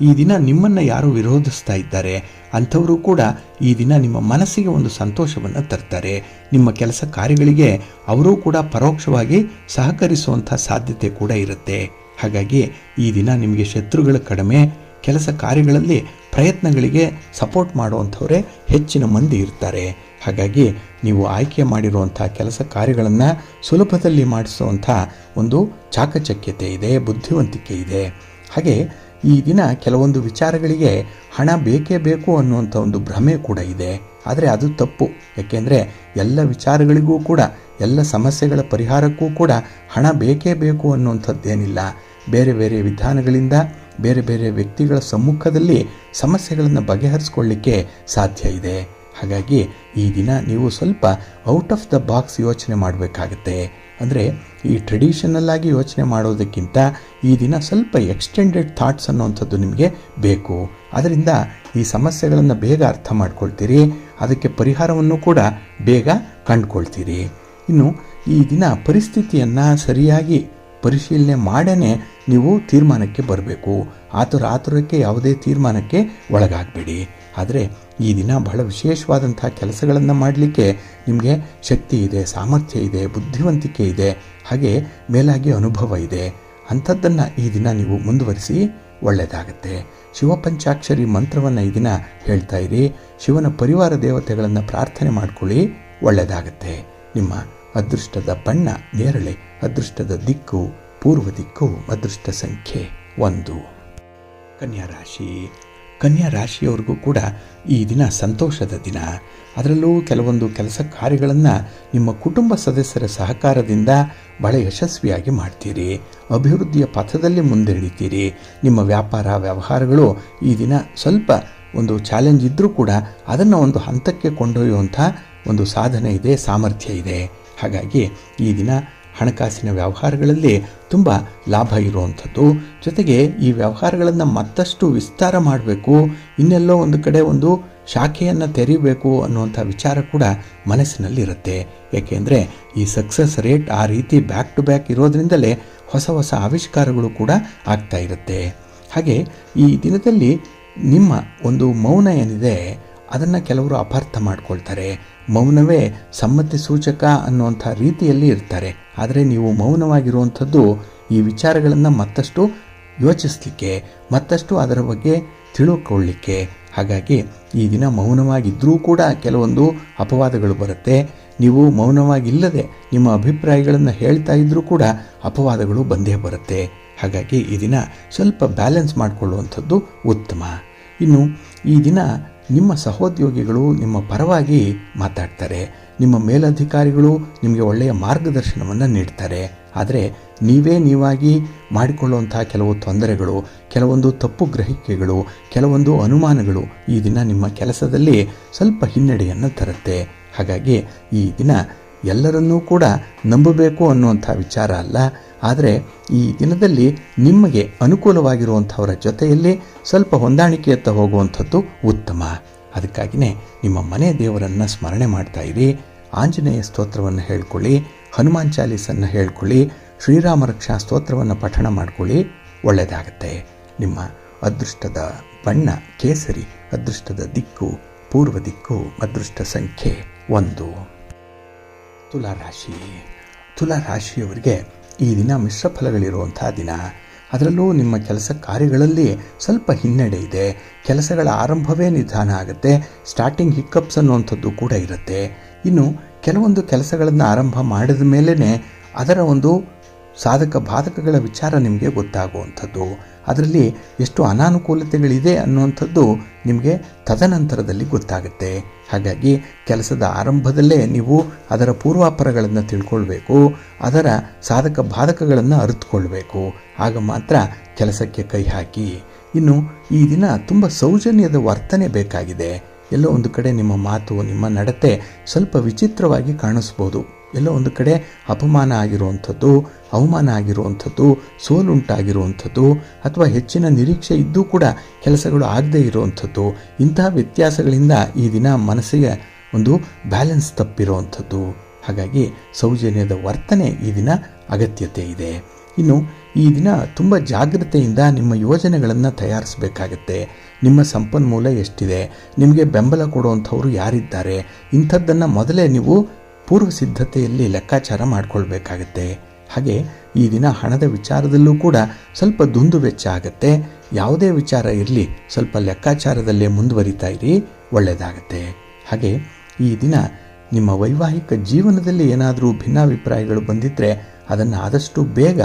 ಈ ದಿನ ನಿಮ್ಮನ್ನು ಯಾರು ವಿರೋಧಿಸ್ತಾ ಇದ್ದಾರೆ ಅಂಥವರು ಕೂಡ ಈ ದಿನ ನಿಮ್ಮ ಮನಸ್ಸಿಗೆ ಒಂದು ಸಂತೋಷವನ್ನು ತರ್ತಾರೆ. ನಿಮ್ಮ ಕೆಲಸ ಕಾರ್ಯಗಳಿಗೆ ಅವರೂ ಕೂಡ ಪರೋಕ್ಷವಾಗಿ ಸಹಕರಿಸುವಂಥ ಸಾಧ್ಯತೆ ಕೂಡ ಇರುತ್ತೆ. ಹಾಗಾಗಿ ಈ ದಿನ ನಿಮಗೆ ಶತ್ರುಗಳ ಕಡಿಮೆ, ಕೆಲಸ ಕಾರ್ಯಗಳಲ್ಲಿ ಪ್ರಯತ್ನಗಳಿಗೆ ಸಪೋರ್ಟ್ ಮಾಡುವಂಥವರೇ ಹೆಚ್ಚಿನ ಮಂದಿ ಇರ್ತಾರೆ. ಹಾಗಾಗಿ ನೀವು ಆಯ್ಕೆ ಮಾಡಿರುವಂಥ ಕೆಲಸ ಕಾರ್ಯಗಳನ್ನು ಸುಲಭದಲ್ಲಿ ಮಾಡಿಸುವಂಥ ಒಂದು ಚಾಕಚಕ್ಯತೆ ಇದೆ, ಬುದ್ಧಿವಂತಿಕೆ ಇದೆ. ಹಾಗೆ ಈ ದಿನ ಕೆಲವೊಂದು ವಿಚಾರಗಳಿಗೆ ಹಣ ಬೇಕೇ ಬೇಕು ಅನ್ನುವಂಥ ಒಂದು ಭ್ರಮೆ ಕೂಡ ಇದೆ. ಆದರೆ ಅದು ತಪ್ಪು. ಯಾಕೆಂದರೆ ಎಲ್ಲ ವಿಚಾರಗಳಿಗೂ ಕೂಡ, ಎಲ್ಲ ಸಮಸ್ಯೆಗಳ ಪರಿಹಾರಕ್ಕೂ ಕೂಡ ಹಣ ಬೇಕೇ ಬೇಕು ಅನ್ನುವಂಥದ್ದೇನಿಲ್ಲ. ಬೇರೆ ಬೇರೆ ವಿಧಾನಗಳಿಂದ, ಬೇರೆ ಬೇರೆ ವ್ಯಕ್ತಿಗಳ ಸಮ್ಮುಖದಲ್ಲಿ ಸಮಸ್ಯೆಗಳನ್ನು ಬಗೆಹರಿಸ್ಕೊಳ್ಳಿಕ್ಕೆ ಸಾಧ್ಯ ಇದೆ. ಹಾಗಾಗಿ ಈ ದಿನ ನೀವು ಸ್ವಲ್ಪ ಔಟ್ ಆಫ್ ದ ಬಾಕ್ಸ್ ಯೋಚನೆ ಮಾಡಬೇಕಾಗತ್ತೆ. ಅಂದರೆ ಈ ಟ್ರೆಡಿಷನಲ್ ಆಗಿ ಯೋಚನೆ ಮಾಡೋದಕ್ಕಿಂತ ಈ ದಿನ ಸ್ವಲ್ಪ ಎಕ್ಸ್ಟೆಂಡೆಡ್ ಥಾಟ್ಸ್ ಅನ್ನುವಂಥದ್ದು ನಿಮಗೆ ಬೇಕು. ಅದರಿಂದ ಈ ಸಮಸ್ಯೆಗಳನ್ನು ಬೇಗ ಅರ್ಥ ಮಾಡ್ಕೊಳ್ತೀರಿ, ಅದಕ್ಕೆ ಪರಿಹಾರವನ್ನು ಕೂಡ ಬೇಗ ಕಂಡುಕೊಳ್ತೀರಿ. ಇನ್ನು ಈ ದಿನ ಪರಿಸ್ಥಿತಿಯನ್ನು ಸರಿಯಾಗಿ ಪರಿಶೀಲನೆ ಮಾಡೇ ನೀವು ತೀರ್ಮಾನಕ್ಕೆ ಬರಬೇಕು. ಆತುರಕ್ಕೆ ಯಾವುದೇ ತೀರ್ಮಾನಕ್ಕೆ ಒಳಗಾಗಬೇಡಿ. ಆದರೆ ಈ ದಿನ ಬಹಳ ವಿಶೇಷವಾದಂಥ ಕೆಲಸಗಳನ್ನು ಮಾಡಲಿಕ್ಕೆ ನಿಮಗೆ ಶಕ್ತಿ ಇದೆ, ಸಾಮರ್ಥ್ಯ ಇದೆ, ಬುದ್ಧಿವಂತಿಕೆ ಇದೆ, ಹಾಗೆ ಮೇಲಾಗಿ ಅನುಭವ ಇದೆ. ಅಂಥದ್ದನ್ನು ಈ ದಿನ ನೀವು ಮುಂದುವರಿಸಿ, ಒಳ್ಳೆಯದಾಗತ್ತೆ. ಶಿವಪಂಚಾಕ್ಷರಿ ಮಂತ್ರವನ್ನು ಈ ದಿನ ಹೇಳ್ತಾ ಇರಿ. ಶಿವನ ಪರಿವಾರ ದೇವತೆಗಳನ್ನು ಪ್ರಾರ್ಥನೆ ಮಾಡಿಕೊಳ್ಳಿ, ಒಳ್ಳೆಯದಾಗತ್ತೆ. ನಿಮ್ಮ ಅದೃಷ್ಟದ ಬಣ್ಣ ನೇರಳೆ, ಅದೃಷ್ಟದ ದಿಕ್ಕು ಪೂರ್ವ ದಿಕ್ಕು, ಅದೃಷ್ಟ ಸಂಖ್ಯೆ 1. ಕನ್ಯಾ ರಾಶಿ. ಕನ್ಯಾ ರಾಶಿಯವರಿಗೂ ಕೂಡ ಈ ದಿನ ಸಂತೋಷದ ದಿನ. ಅದರಲ್ಲೂ ಕೆಲವೊಂದು ಕೆಲಸ ಕಾರ್ಯಗಳನ್ನು ನಿಮ್ಮ ಕುಟುಂಬ ಸದಸ್ಯರ ಸಹಕಾರದಿಂದ ಬಹಳ ಯಶಸ್ವಿಯಾಗಿ ಮಾಡ್ತೀರಿ. ಅಭಿವೃದ್ಧಿಯ ಪಥದಲ್ಲಿ ಮುಂದೆಳಿತೀರಿ. ನಿಮ್ಮ ವ್ಯಾಪಾರ ವ್ಯವಹಾರಗಳು ಈ ದಿನ ಸ್ವಲ್ಪ ಒಂದು ಚಾಲೆಂಜ್ ಇದ್ದರೂ ಕೂಡ ಅದನ್ನು ಒಂದು ಹಂತಕ್ಕೆ ಕೊಂಡೊಯ್ಯುವಂಥ ಒಂದು ಸಾಧನೆ ಇದೆ, ಸಾಮರ್ಥ್ಯ ಇದೆ. ಹಾಗಾಗಿ ಈ ದಿನ ಹಣಕಾಸಿನ ವ್ಯವಹಾರಗಳಲ್ಲಿ ತುಂಬ ಲಾಭ ಇರುವಂಥದ್ದು. ಜೊತೆಗೆ ಈ ವ್ಯವಹಾರಗಳನ್ನು ಮತ್ತಷ್ಟು ವಿಸ್ತಾರ ಮಾಡಬೇಕು, ಇನ್ನೆಲ್ಲೋ ಒಂದು ಕಡೆ ಒಂದು ಶಾಖೆಯನ್ನು ತೆರೀಬೇಕು ಅನ್ನುವಂಥ ವಿಚಾರ ಕೂಡ ಮನಸ್ಸಿನಲ್ಲಿರುತ್ತೆ. ಏಕೆಂದರೆ ಈ ಸಕ್ಸಸ್ ರೇಟ್ ಆ ರೀತಿ ಬ್ಯಾಕ್ ಟು ಬ್ಯಾಕ್ ಇರೋದ್ರಿಂದಲೇ ಹೊಸ ಹೊಸ ಆವಿಷ್ಕಾರಗಳು ಕೂಡ ಆಗ್ತಾ ಇರುತ್ತೆ. ಹಾಗೆ ಈ ದಿನದಲ್ಲಿ ನಿಮ್ಮ ಒಂದು ಮೌನ ಏನಿದೆ ಅದನ್ನು ಕೆಲವರು ಅಪಾರ್ಥ ಮಾಡ್ಕೊಳ್ತಾರೆ. ಮೌನವೇ ಸಮ್ಮತಿ ಸೂಚಕ ಅನ್ನುವಂಥ ರೀತಿಯಲ್ಲಿ ಇರ್ತಾರೆ. ಆದರೆ ನೀವು ಮೌನವಾಗಿರುವಂಥದ್ದು ಈ ವಿಚಾರಗಳನ್ನು ಮತ್ತಷ್ಟು ಯೋಚಿಸಲಿಕ್ಕೆ, ಮತ್ತಷ್ಟು ಅದರ ಬಗ್ಗೆ ತಿಳ್ಕೊಳ್ಳಿಕ್ಕೆ. ಹಾಗಾಗಿ ಈ ದಿನ ಮೌನವಾಗಿದ್ದರೂ ಕೂಡ ಕೆಲವೊಂದು ಅಪವಾದಗಳು ಬರುತ್ತೆ. ನೀವು ಮೌನವಾಗಿಲ್ಲದೆ ನಿಮ್ಮ ಅಭಿಪ್ರಾಯಗಳನ್ನು ಹೇಳ್ತಾ ಇದ್ದರೂ ಕೂಡ ಅಪವಾದಗಳು ಬಂದೇ ಬರುತ್ತೆ. ಹಾಗಾಗಿ ಈ ದಿನ ಸ್ವಲ್ಪ ಬ್ಯಾಲೆನ್ಸ್ ಮಾಡಿಕೊಳ್ಳುವಂಥದ್ದು ಉತ್ತಮ. ಇನ್ನು ಈ ದಿನ ನಿಮ್ಮ ಸಹೋದ್ಯೋಗಿಗಳು ನಿಮ್ಮ ಪರವಾಗಿ ಮಾತಾಡ್ತಾರೆ. ನಿಮ್ಮ ಮೇಲಧಿಕಾರಿಗಳು ನಿಮಗೆ ಒಳ್ಳೆಯ ಮಾರ್ಗದರ್ಶನವನ್ನು ನೀಡ್ತಾರೆ. ಆದರೆ ನೀವಾಗಿ ಮಾಡಿಕೊಳ್ಳುವಂಥ ಕೆಲವು ತೊಂದರೆಗಳು, ಕೆಲವೊಂದು ತಪ್ಪು ಗ್ರಹಿಕೆಗಳು, ಕೆಲವೊಂದು ಅನುಮಾನಗಳು ಈ ದಿನ ನಿಮ್ಮ ಕೆಲಸದಲ್ಲಿ ಸ್ವಲ್ಪ ಹಿನ್ನಡೆಯನ್ನು ತರುತ್ತೆ. ಹಾಗಾಗಿ ಈ ದಿನ ಎಲ್ಲರನ್ನೂ ಕೂಡ ನಂಬಬೇಕು ಅನ್ನುವಂಥ ವಿಚಾರ ಅಲ್ಲ, ಆದರೆ ಈ ದಿನದಲ್ಲಿ ನಿಮಗೆ ಅನುಕೂಲವಾಗಿರುವಂಥವರ ಜೊತೆಯಲ್ಲಿ ಸ್ವಲ್ಪ ಹೊಂದಾಣಿಕೆಯತ್ತ ಹೋಗುವಂಥದ್ದು ಉತ್ತಮ. ಅದಕ್ಕಾಗಿಯೇ ನಿಮ್ಮ ಮನೆ ದೇವರನ್ನು ಸ್ಮರಣೆ ಮಾಡ್ತಾ ಇರಿ. ಆಂಜನೇಯ ಸ್ತೋತ್ರವನ್ನು ಹೇಳ್ಕೊಳ್ಳಿ, ಹನುಮಾನ್ ಚಾಲೀಸನ್ನು ಹೇಳ್ಕೊಳ್ಳಿ, ಶ್ರೀರಾಮ ರಕ್ಷಾ ಸ್ತೋತ್ರವನ್ನು ಪಠಣ ಮಾಡ್ಕೊಳ್ಳಿ, ಒಳ್ಳೆಯದಾಗತ್ತೆ. ನಿಮ್ಮ ಅದೃಷ್ಟದ ಬಣ್ಣ ಕೇಸರಿ, ಅದೃಷ್ಟದ ದಿಕ್ಕು ಪೂರ್ವ ದಿಕ್ಕು, ಅದೃಷ್ಟ ಸಂಖ್ಯೆ 1. ತುಲಾರಾಶಿ. ತುಲಾರಾಶಿಯವರಿಗೆ ಈ ದಿನ ಮಿಶ್ರ ಫಲಗಳಿರುವಂಥ ದಿನ. ಅದರಲ್ಲೂ ನಿಮ್ಮ ಕೆಲಸ ಕಾರ್ಯಗಳಲ್ಲಿ ಸ್ವಲ್ಪ ಹಿನ್ನಡೆ ಇದೆ. ಕೆಲಸಗಳ ಆರಂಭವೇ ನಿಧಾನ ಆಗುತ್ತೆ. ಸ್ಟಾರ್ಟಿಂಗ್ ಹಿಕ್ಕಪ್ಸ್ ಅನ್ನುವಂಥದ್ದು ಕೂಡ ಇರುತ್ತೆ. ಇನ್ನು ಕೆಲವೊಂದು ಕೆಲಸಗಳನ್ನು ಆರಂಭ ಮಾಡಿದ ಮೇಲೇ ಅದರ ಒಂದು ಸಾಧಕ ಬಾಧಕಗಳ ವಿಚಾರ ನಿಮಗೆ ಗೊತ್ತಾಗುವಂಥದ್ದು, ಅದರಲ್ಲಿ ಎಷ್ಟು ಅನಾನುಕೂಲತೆಗಳಿದೆ ಅನ್ನುವಂಥದ್ದು ನಿಮಗೆ ತದನಂತರದಲ್ಲಿ ಗೊತ್ತಾಗುತ್ತೆ. ಹಾಗಾಗಿ ಕೆಲಸದ ಆರಂಭದಲ್ಲೇ ನೀವು ಅದರ ಪೂರ್ವಾಪರಗಳನ್ನು ತಿಳ್ಕೊಳ್ಬೇಕು, ಅದರ ಸಾಧಕ ಬಾಧಕಗಳನ್ನು ಅರಿತುಕೊಳ್ಬೇಕು. ಆಗ ಮಾತ್ರ ಕೆಲಸಕ್ಕೆ ಕೈ ಹಾಕಿ. ಇನ್ನು ಈ ದಿನ ತುಂಬ ಸೌಜನ್ಯದ ವರ್ತನೆ ಬೇಕಾಗಿದೆ. ಎಲ್ಲೋ ಒಂದು ಕಡೆ ನಿಮ್ಮ ಮಾತು, ನಿಮ್ಮ ನಡತೆ ಸ್ವಲ್ಪ ವಿಚಿತ್ರವಾಗಿ ಕಾಣಿಸ್ಬೋದು. ಎಲ್ಲೋ ಒಂದು ಕಡೆ ಅಪಮಾನ ಆಗಿರುವಂಥದ್ದು, ಅವಮಾನ ಆಗಿರುವಂಥದ್ದು, ಸೋಲುಂಟಾಗಿರುವಂಥದ್ದು, ಅಥವಾ ಹೆಚ್ಚಿನ ನಿರೀಕ್ಷೆ ಇದ್ದೂ ಕೂಡ ಕೆಲಸಗಳು ಆಗದೇ ಇರುವಂಥದ್ದು, ಇಂತಹ ವ್ಯತ್ಯಾಸಗಳಿಂದ ಈ ದಿನ ಮನಸ್ಸಿಗೆ ಒಂದು ಬ್ಯಾಲೆನ್ಸ್ ತಪ್ಪಿರುವಂಥದ್ದು. ಹಾಗಾಗಿ ಸೌಜನ್ಯದ ವರ್ತನೆ ಈ ದಿನ ಅಗತ್ಯತೆ ಇದೆ. ಇನ್ನು ಈ ದಿನ ತುಂಬ ಜಾಗ್ರತೆಯಿಂದ ನಿಮ್ಮ ಯೋಜನೆಗಳನ್ನು ತಯಾರಿಸಬೇಕಾಗತ್ತೆ. ನಿಮ್ಮ ಸಂಪನ್ಮೂಲ ಎಷ್ಟಿದೆ, ನಿಮಗೆ ಬೆಂಬಲ ಕೊಡುವಂಥವರು ಯಾರಿದ್ದಾರೆ, ಇಂಥದ್ದನ್ನು ಮೊದಲೇ ನೀವು ಪೂರ್ವ ಸಿದ್ಧತೆಯಲ್ಲಿ ಲೆಕ್ಕಾಚಾರ ಮಾಡಿಕೊಳ್ಬೇಕಾಗತ್ತೆ. ಹಾಗೆ ಈ ದಿನ ಹಣದ ವಿಚಾರದಲ್ಲೂ ಕೂಡ ಸ್ವಲ್ಪ ದುಂದು ವೆಚ್ಚ ಆಗುತ್ತೆ. ಯಾವುದೇ ವಿಚಾರ ಇರಲಿ ಸ್ವಲ್ಪ ಲೆಕ್ಕಾಚಾರದಲ್ಲೇ ಮುಂದುವರಿತಾ ಇರಿ, ಒಳ್ಳೆಯದಾಗತ್ತೆ. ಹಾಗೆ ಈ ದಿನ ನಿಮ್ಮ ವೈವಾಹಿಕ ಜೀವನದಲ್ಲಿ ಏನಾದರೂ ಭಿನ್ನಾಭಿಪ್ರಾಯಗಳು ಬಂದಿದ್ದರೆ ಅದನ್ನು ಆದಷ್ಟು ಬೇಗ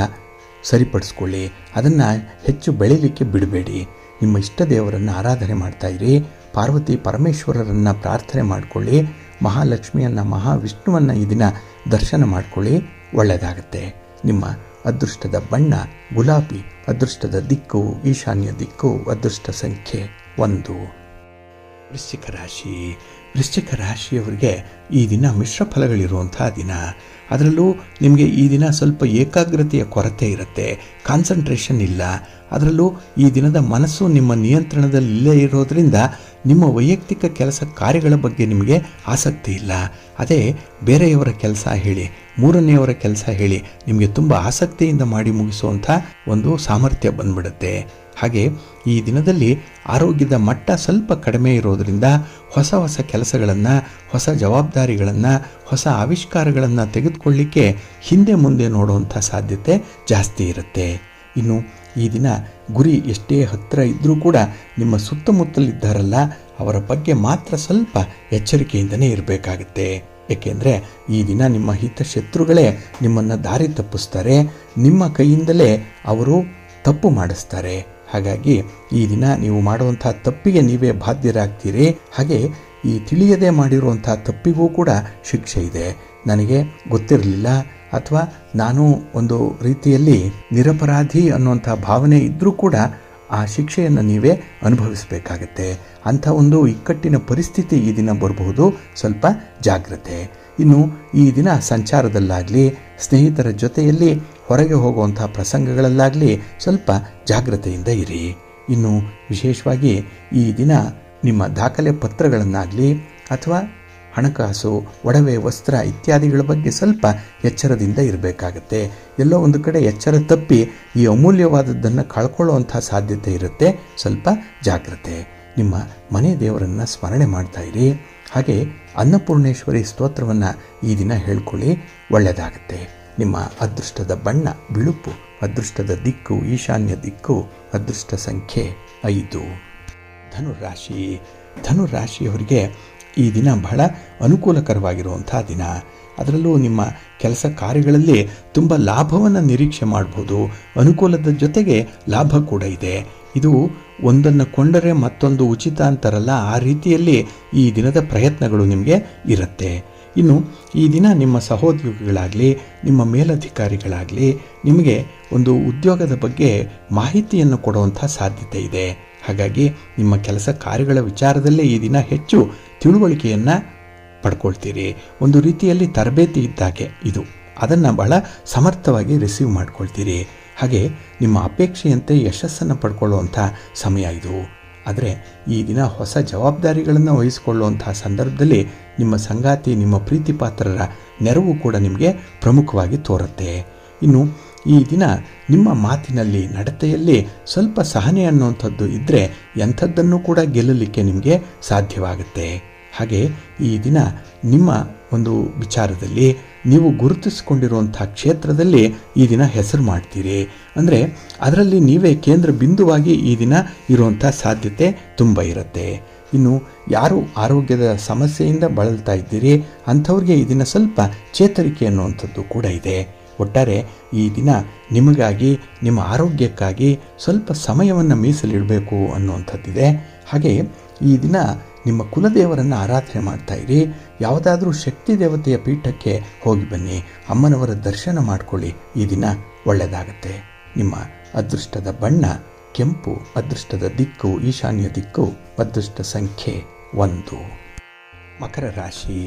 ಸರಿಪಡಿಸ್ಕೊಳ್ಳಿ. ಅದನ್ನು ಹೆಚ್ಚು ಬೆಳೀಲಿಕ್ಕೆ ಬಿಡಬೇಡಿ. ನಿಮ್ಮ ಇಷ್ಟ ದೇವರನ್ನು ಆರಾಧನೆ ಮಾಡ್ತಾ ಇರಿ. ಪಾರ್ವತಿ ಪರಮೇಶ್ವರರನ್ನು ಪ್ರಾರ್ಥನೆ ಮಾಡಿಕೊಳ್ಳಿ. ಮಹಾಲಕ್ಷ್ಮಿಯನ್ನು, ಮಹಾವಿಷ್ಣುವನ್ನು ಈ ದಿನ ದರ್ಶನ ಮಾಡಿಕೊಳ್ಳಿ, ಒಳ್ಳೆಯದಾಗತ್ತೆ. ನಿಮ್ಮ ಅದೃಷ್ಟದ ಬಣ್ಣ ಗುಲಾಬಿ, ಅದೃಷ್ಟದ ದಿಕ್ಕು ಈಶಾನ್ಯ ದಿಕ್ಕು, ಅದೃಷ್ಟ ಸಂಖ್ಯೆ 1. ವೃಶ್ಚಿಕ ರಾಶಿ. ವೃಶ್ಚಿಕ ರಾಶಿಯವರಿಗೆ ಈ ದಿನ ಮಿಶ್ರ ಫಲಗಳಿರುವಂಥ ದಿನ. ಅದರಲ್ಲೂ ನಿಮಗೆ ಈ ದಿನ ಸ್ವಲ್ಪ ಏಕಾಗ್ರತೆಯ ಕೊರತೆ ಇರುತ್ತೆ, ಕಾನ್ಸಂಟ್ರೇಷನ್ ಇಲ್ಲ. ಅದರಲ್ಲೂ ಈ ದಿನದ ಮನಸ್ಸು ನಿಮ್ಮ ನಿಯಂತ್ರಣದಲ್ಲಿ ಇಲ್ಲೇ ಇರೋದರಿಂದ ನಿಮ್ಮ ವೈಯಕ್ತಿಕ ಕೆಲಸ ಕಾರ್ಯಗಳ ಬಗ್ಗೆ ನಿಮಗೆ ಆಸಕ್ತಿ ಇಲ್ಲ. ಅದೇ ಬೇರೆಯವರ ಕೆಲಸ ಹೇಳಿ, ಮೂರನೆಯವರ ಕೆಲಸ ಹೇಳಿ ನಿಮಗೆ ತುಂಬ ಆಸಕ್ತಿಯಿಂದ ಮಾಡಿ ಮುಗಿಸುವಂಥ ಒಂದು ಸಾಮರ್ಥ್ಯ ಬಂದ್ಬಿಡುತ್ತೆ. ಹಾಗೆ ಈ ದಿನದಲ್ಲಿ ಆರೋಗ್ಯದ ಮಟ್ಟ ಸ್ವಲ್ಪ ಕಡಿಮೆ ಇರೋದರಿಂದ ಹೊಸ ಹೊಸ ಕೆಲಸಗಳನ್ನು, ಹೊಸ ಜವಾಬ್ದಾರಿಗಳನ್ನು, ಹೊಸ ಆವಿಷ್ಕಾರಗಳನ್ನು ತೆಗೆದುಕೊಳ್ಳಿಕ್ಕೆ ಹಿಂದೆ ಮುಂದೆ ನೋಡುವಂಥ ಸಾಧ್ಯತೆ ಜಾಸ್ತಿ ಇರುತ್ತೆ. ಇನ್ನು ಈ ದಿನ ಗುರಿ ಎಷ್ಟೇ ಹತ್ತಿರ ಇದ್ದರೂ ಕೂಡ ನಿಮ್ಮ ಸುತ್ತಮುತ್ತಲಿದ್ದಾರಲ್ಲ ಅವರ ಬಗ್ಗೆ ಮಾತ್ರ ಸ್ವಲ್ಪ ಎಚ್ಚರಿಕೆಯಿಂದನೇ ಇರಬೇಕಾಗುತ್ತೆ. ಏಕೆಂದರೆ ಈ ದಿನ ನಿಮ್ಮ ಹಿತಶತ್ರುಗಳೇ ನಿಮ್ಮನ್ನು ದಾರಿ ತಪ್ಪಿಸ್ತಾರೆ. ನಿಮ್ಮ ಕೈಯಿಂದಲೇ ಅವರು ತಪ್ಪು ಮಾಡಿಸ್ತಾರೆ. ಹಾಗಾಗಿ ಈ ದಿನ ನೀವು ಮಾಡುವಂಥ ತಪ್ಪಿಗೆ ನೀವೇ ಬಾಧ್ಯರಾಗ್ತೀರಿ. ಹಾಗೆ ಈ ತಿಳಿಯದೆ ಮಾಡಿರುವಂಥ ತಪ್ಪಿಗೂ ಕೂಡ ಶಿಕ್ಷೆ ಇದೆ. ನನಗೆ ಗೊತ್ತಿರಲಿಲ್ಲ ಅಥವಾ ನಾನು ಒಂದು ರೀತಿಯಲ್ಲಿ ನಿರಪರಾಧಿ ಅನ್ನುವಂಥ ಭಾವನೆ ಇದ್ದರೂ ಕೂಡ ಆ ಶಿಕ್ಷೆಯನ್ನು ನೀವೇ ಅನುಭವಿಸಬೇಕಾಗತ್ತೆ. ಅಂಥ ಒಂದು ಇಕ್ಕಟ್ಟಿನ ಪರಿಸ್ಥಿತಿ ಈ ದಿನ ಬರಬಹುದು. ಸ್ವಲ್ಪ ಜಾಗ್ರತೆ. ಇನ್ನು ಈ ದಿನ ಸಂಚಾರದಲ್ಲಾಗಲಿ, ಸ್ನೇಹಿತರ ಜೊತೆಯಲ್ಲಿ ಹೊರಗೆ ಹೋಗುವಂಥ ಪ್ರಸಂಗಗಳಲ್ಲಾಗಲಿ ಸ್ವಲ್ಪ ಜಾಗ್ರತೆಯಿಂದ ಇರಿ. ಇನ್ನು ವಿಶೇಷವಾಗಿ ಈ ದಿನ ನಿಮ್ಮ ದಾಖಲೆ ಪತ್ರಗಳನ್ನಾಗಲಿ ಅಥವಾ ಹಣಕಾಸು, ಒಡವೆ, ವಸ್ತ್ರ ಇತ್ಯಾದಿಗಳ ಬಗ್ಗೆ ಸ್ವಲ್ಪ ಎಚ್ಚರದಿಂದ ಇರಬೇಕಾಗತ್ತೆ. ಎಲ್ಲೋ ಒಂದು ಕಡೆ ಎಚ್ಚರ ತಪ್ಪಿ ಈ ಅಮೂಲ್ಯವಾದದ್ದನ್ನು ಕಳ್ಕೊಳ್ಳುವಂಥ ಸಾಧ್ಯತೆ ಇರುತ್ತೆ. ಸ್ವಲ್ಪ ಜಾಗ್ರತೆ. ನಿಮ್ಮ ಮನೆ ದೇವರನ್ನು ಸ್ಮರಣೆ ಮಾಡ್ತಾ ಇರಿ. ಹಾಗೆ ಅನ್ನಪೂರ್ಣೇಶ್ವರಿ ಸ್ತೋತ್ರವನ್ನು ಈ ದಿನ ಹೇಳ್ಕೊಳ್ಳಿ, ಒಳ್ಳೆಯದಾಗತ್ತೆ. ನಿಮ್ಮ ಅದೃಷ್ಟದ ಬಣ್ಣ ಬಿಳುಪು, ಅದೃಷ್ಟದ ದಿಕ್ಕು ಈಶಾನ್ಯ ದಿಕ್ಕು, ಅದೃಷ್ಟ ಸಂಖ್ಯೆ 5. ಧನುರಾಶಿ. ಧನುರಾಶಿಯವರಿಗೆ ಈ ದಿನ ಬಹಳ ಅನುಕೂಲಕರವಾಗಿರುವಂಥ ದಿನ. ಅದರಲ್ಲೂ ನಿಮ್ಮ ಕೆಲಸ ಕಾರ್ಯಗಳಲ್ಲಿ ತುಂಬ ಲಾಭವನ್ನು ನಿರೀಕ್ಷೆ ಮಾಡ್ಬೋದು. ಅನುಕೂಲದ ಜೊತೆಗೆ ಲಾಭ ಕೂಡ ಇದೆ. ಇದು ಒಂದನ್ನು ಕೊಂಡರೆ ಮತ್ತೊಂದು ಉಚಿತ ಅಂತಾರಲ್ಲ, ಆ ರೀತಿಯಲ್ಲಿ ಈ ದಿನದ ಪ್ರಯತ್ನಗಳು ನಿಮಗೆ ಇರುತ್ತೆ. ಇನ್ನು ಈ ದಿನ ನಿಮ್ಮ ಸಹೋದ್ಯೋಗಿಗಳಾಗಲಿ, ನಿಮ್ಮ ಮೇಲಧಿಕಾರಿಗಳಾಗಲಿ ನಿಮಗೆ ಒಂದು ಉದ್ಯೋಗದ ಬಗ್ಗೆ ಮಾಹಿತಿಯನ್ನು ಕೊಡುವಂಥ ಸಾಧ್ಯತೆ ಇದೆ. ಹಾಗಾಗಿ ನಿಮ್ಮ ಕೆಲಸ ಕಾರ್ಯಗಳ ವಿಚಾರದಲ್ಲೇ ಈ ದಿನ ಹೆಚ್ಚು ತಿಳುವಳಿಕೆಯನ್ನು ಪಡ್ಕೊಳ್ತೀರಿ. ಒಂದು ರೀತಿಯಲ್ಲಿ ತರಬೇತಿ ಇದ್ದಾಗೆ ಇದು. ಅದನ್ನು ಬಹಳ ಸಮರ್ಥವಾಗಿ ರಿಸೀವ್ ಮಾಡ್ಕೊಳ್ತೀರಿ. ಹಾಗೆ ನಿಮ್ಮ ಅಪೇಕ್ಷೆಯಂತೆ ಯಶಸ್ಸನ್ನು ಪಡ್ಕೊಳ್ಳುವಂಥ ಸಮಯ ಇದು. ಆದರೆ ಈ ದಿನ ಹೊಸ ಜವಾಬ್ದಾರಿಗಳನ್ನು ವಹಿಸಿಕೊಳ್ಳುವಂಥ ಸಂದರ್ಭದಲ್ಲಿ ನಿಮ್ಮ ಸಂಗಾತಿ, ನಿಮ್ಮ ಪ್ರೀತಿ ಪಾತ್ರರ ನೆರವು ಕೂಡ ನಿಮಗೆ ಪ್ರಮುಖವಾಗಿ ತೋರುತ್ತೆ. ಇನ್ನು ಈ ದಿನ ನಿಮ್ಮ ಮಾತಿನಲ್ಲಿ, ನಡತೆಯಲ್ಲಿ ಸ್ವಲ್ಪ ಸಹನೆ ಅನ್ನುವಂಥದ್ದು ಇದ್ದರೆ ಎಂಥದ್ದನ್ನು ಕೂಡ ಗೆಲ್ಲಲಿಕ್ಕೆ ನಿಮಗೆ ಸಾಧ್ಯವಾಗುತ್ತೆ. ಹಾಗೆ ಈ ದಿನ ನಿಮ್ಮ ಒಂದು ವಿಚಾರದಲ್ಲಿ ನೀವು ಗುರುತಿಸಿಕೊಂಡಿರುವಂಥ ಕ್ಷೇತ್ರದಲ್ಲಿ ಈ ದಿನ ಹೆಸರು ಮಾಡ್ತೀರಿ. ಅಂದರೆ ಅದರಲ್ಲಿ ನೀವೇ ಕೇಂದ್ರ ಬಿಂದುವಾಗಿ ಈ ದಿನ ಇರುವಂಥ ಸಾಧ್ಯತೆ ತುಂಬ ಇರುತ್ತೆ. ಇನ್ನು ಯಾರು ಆರೋಗ್ಯದ ಸಮಸ್ಯೆಯಿಂದ ಬಳಲ್ತಾ ಇದ್ದೀರಿ ಅಂಥವ್ರಿಗೆ ಈ ದಿನ ಸ್ವಲ್ಪ ಚೇತರಿಕೆ ಅನ್ನುವಂಥದ್ದು ಕೂಡ ಇದೆ. ಒಟ್ಟಾರೆ ಈ ದಿನ ನಿಮಗಾಗಿ, ನಿಮ್ಮ ಆರೋಗ್ಯಕ್ಕಾಗಿ ಸ್ವಲ್ಪ ಸಮಯವನ್ನು ಮೀಸಲಿಡಬೇಕು ಅನ್ನುವಂಥದ್ದಿದೆ. ಹಾಗೆ ಈ ದಿನ ನಿಮ್ಮ ಕುಲದೇವರನ್ನು ಆರಾಧನೆ ಮಾಡ್ತಾ ಇರಿ. ಯಾವುದಾದ್ರೂ ಶಕ್ತಿ ದೇವತೆಯ ಪೀಠಕ್ಕೆ ಹೋಗಿ ಬನ್ನಿ, ಅಮ್ಮನವರ ದರ್ಶನ ಮಾಡಿಕೊಳ್ಳಿ. ಈ ದಿನ ಒಳ್ಳೆಯದಾಗತ್ತೆ. ನಿಮ್ಮ ಅದೃಷ್ಟದ ಬಣ್ಣ ಕೆಂಪು, ಅದೃಷ್ಟದ ದಿಕ್ಕು ಈಶಾನ್ಯ ದಿಕ್ಕು, ಅದೃಷ್ಟ ಸಂಖ್ಯೆ 1. ಮಕರ ರಾಶಿ.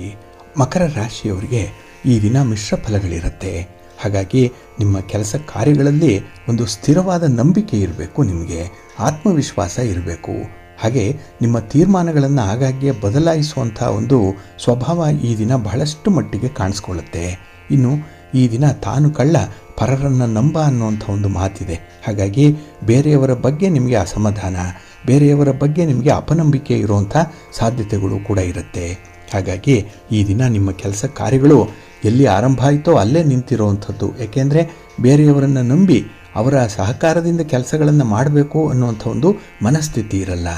ಮಕರ ರಾಶಿಯವರಿಗೆ ಈ ದಿನ ಮಿಶ್ರ ಫಲಗಳಿರುತ್ತೆ. ಹಾಗಾಗಿ ನಿಮ್ಮ ಕೆಲಸ ಕಾರ್ಯಗಳಲ್ಲಿ ಒಂದು ಸ್ಥಿರವಾದ ನಂಬಿಕೆ ಇರಬೇಕು, ನಿಮಗೆ ಆತ್ಮವಿಶ್ವಾಸ ಇರಬೇಕು. ಹಾಗೆ ನಿಮ್ಮ ತೀರ್ಮಾನಗಳನ್ನು ಆಗಾಗ್ಗೆ ಬದಲಾಯಿಸುವಂಥ ಒಂದು ಸ್ವಭಾವ ಈ ದಿನ ಬಹಳಷ್ಟು ಮಟ್ಟಿಗೆ ಕಾಣಿಸ್ಕೊಳ್ಳುತ್ತೆ. ಇನ್ನು ಈ ದಿನ ತಾನು ಕಳ್ಳ ಪರರನ್ನು ನಂಬ ಅನ್ನುವಂಥ ಒಂದು ಮಾತಿದೆ. ಹಾಗಾಗಿ ಬೇರೆಯವರ ಬಗ್ಗೆ ನಿಮಗೆ ಅಸಮಾಧಾನ, ಬೇರೆಯವರ ಬಗ್ಗೆ ನಿಮಗೆ ಅಪನಂಬಿಕೆ ಇರುವಂಥ ಸಾಧ್ಯತೆಗಳು ಕೂಡ ಇರುತ್ತೆ. ಹಾಗಾಗಿ ಈ ದಿನ ನಿಮ್ಮ ಕೆಲಸ ಕಾರ್ಯಗಳು ಎಲ್ಲಿ ಆರಂಭ ಆಯಿತೋ ಅಲ್ಲೇ ನಿಂತಿರುವಂಥದ್ದು. ಏಕೆಂದರೆ ಬೇರೆಯವರನ್ನು ನಂಬಿ ಅವರ ಸಹಕಾರದಿಂದ ಕೆಲಸಗಳನ್ನು ಮಾಡಬೇಕು ಅನ್ನುವಂಥ ಒಂದು ಮನಸ್ಥಿತಿ ಇರಲ್ಲ.